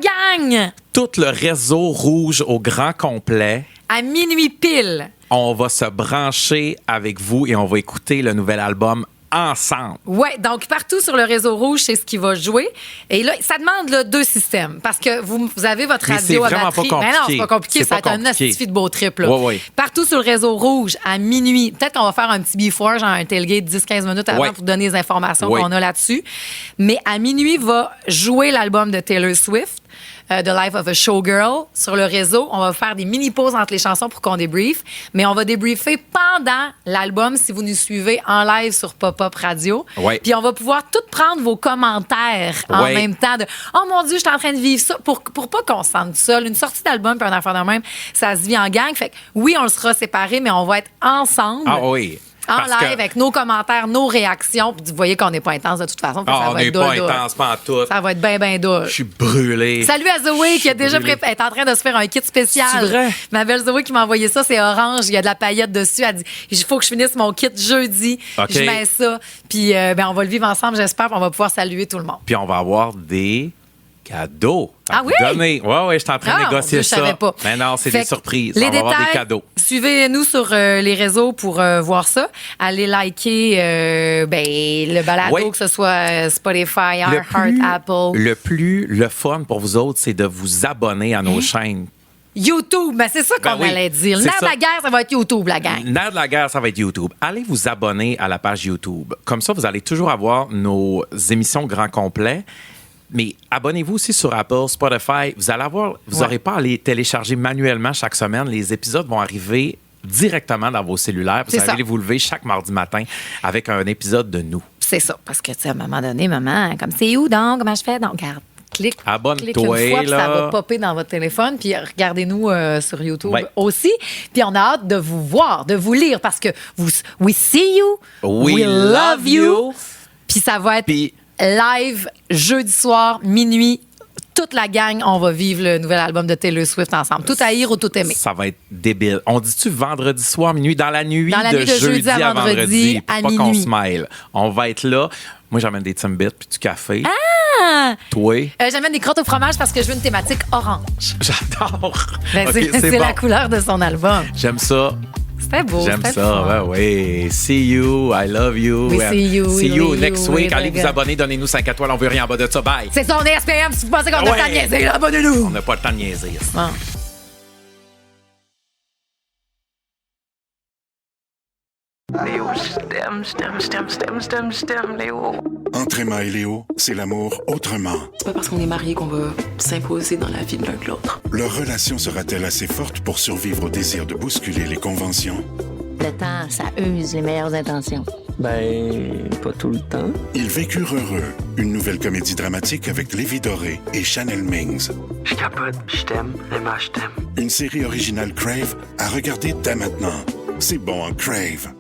gang! Tout le réseau rouge au grand complet. À minuit pile. On va se brancher avec vous et on va écouter le nouvel album ensemble. Oui, donc partout sur le réseau rouge, c'est ce qui va jouer. Et là, ça demande là, 2 systèmes parce que vous avez votre radio à batterie. Pas compliqué. Mais non, c'est pas compliqué. Ça va être un astifi de beau trip. Là. Oui. Partout sur le réseau rouge, à minuit. Peut-être qu'on va faire un petit before, genre un tailgate 10-15 minutes avant pour donner les informations qu'on a là-dessus. Mais à minuit, va jouer l'album de Taylor Swift. The Life of a Showgirl sur le réseau. On va faire des mini-pauses entre les chansons pour qu'on débriefe, mais on va débriefer pendant l'album si vous nous suivez en live sur Pop-Up Radio. Puis on va pouvoir tout prendre vos commentaires en même temps de « Oh mon Dieu, je suis en train de vivre ça » pour pas qu'on se sente seul. Une sortie d'album puis un affaire de même, ça se vit en gang. Fait que oui, on le sera séparés, mais on va être ensemble. Ah oui. En live, avec nos commentaires, nos réactions. Puis vous voyez qu'on n'est pas intense de toute façon. Ça on n'est pas intense, pas en tout. Ça va être bien douche. Je suis brûlé. Salut à Zoé qui a déjà est en train de se faire un kit spécial. C'est vrai? Ma belle Zoé qui m'a envoyé ça, c'est orange. Il y a de la paillette dessus. Elle dit il faut que je finisse mon kit jeudi. Je mets ça. Puis on va le vivre ensemble, j'espère. Puis on va pouvoir saluer tout le monde. Puis on va avoir des cadeaux. Oui? Donner. Oui, je suis en train de négocier ça. Je savais pas. Mais non, c'est des surprises. Les on va détails, avoir des cadeaux. Suivez-nous sur les réseaux pour voir ça. Allez liker le balado, que ce soit Spotify, iHeart, Apple. Le fun pour vous autres, c'est de vous abonner à nos chaînes. YouTube, c'est ça qu'on allait dire. Le nerf de la guerre, ça va être YouTube, la gang. Le nerf de la guerre, ça va être YouTube. Allez vous abonner à la page YouTube. Comme ça, vous allez toujours avoir nos émissions grand complet. Mais abonnez-vous aussi sur Apple, Spotify. Vous n'aurez pas à les télécharger manuellement chaque semaine. Les épisodes vont arriver directement dans vos cellulaires. Vous allez vous lever chaque mardi matin avec un épisode de nous. C'est ça. Parce que, à un moment donné, maman, comme c'est où donc? Comment je fais? Donc, regarde. Clique abonne-toi, une fois, puis ça va popper dans votre téléphone. Puis regardez-nous sur YouTube aussi. Puis on a hâte de vous voir, de vous lire parce que we see you, we love you. Puis ça va être live jeudi soir, minuit. Toute la gang, on va vivre le nouvel album de Taylor Swift ensemble. Tout haïr ou tout aimer. Ça va être débile. On dit-tu vendredi soir, minuit? Dans la nuit de jeudi à vendredi. À pas minuit. qu'on se mêle. On va être là. Moi, j'amène des Timbits puis du café. Ah! Toi? J'amène des crottes au fromage parce que je veux une thématique orange. J'adore. C'est la couleur de son album. J'aime ça. C'était beau. J'aime ça. Oui. See you. I love you. See you next week. Allez vous abonner. Donnez-nous 5 étoiles. On veut rien en bas de ça. Bye. C'est ça, on est SPM. Si vous pensez qu'on a le temps de niaiser, abonnez-nous. On n'a pas le temps de niaiser. Léo, je t'aime, Léo. Entre Emma et Léo, c'est l'amour autrement. C'est pas parce qu'on est mariés qu'on va s'imposer dans la vie de l'un que l'autre. Leur relation sera-t-elle assez forte pour survivre au désir de bousculer les conventions? Le temps, ça use les meilleures intentions. Ben, pas tout le temps. Ils vécurent heureux. Une nouvelle comédie dramatique avec Lévi Doré et Chanel Mings. Je capote, je t'aime, Emma, je t'aime. Une série originale Crave à regarder dès maintenant. C'est bon en Crave.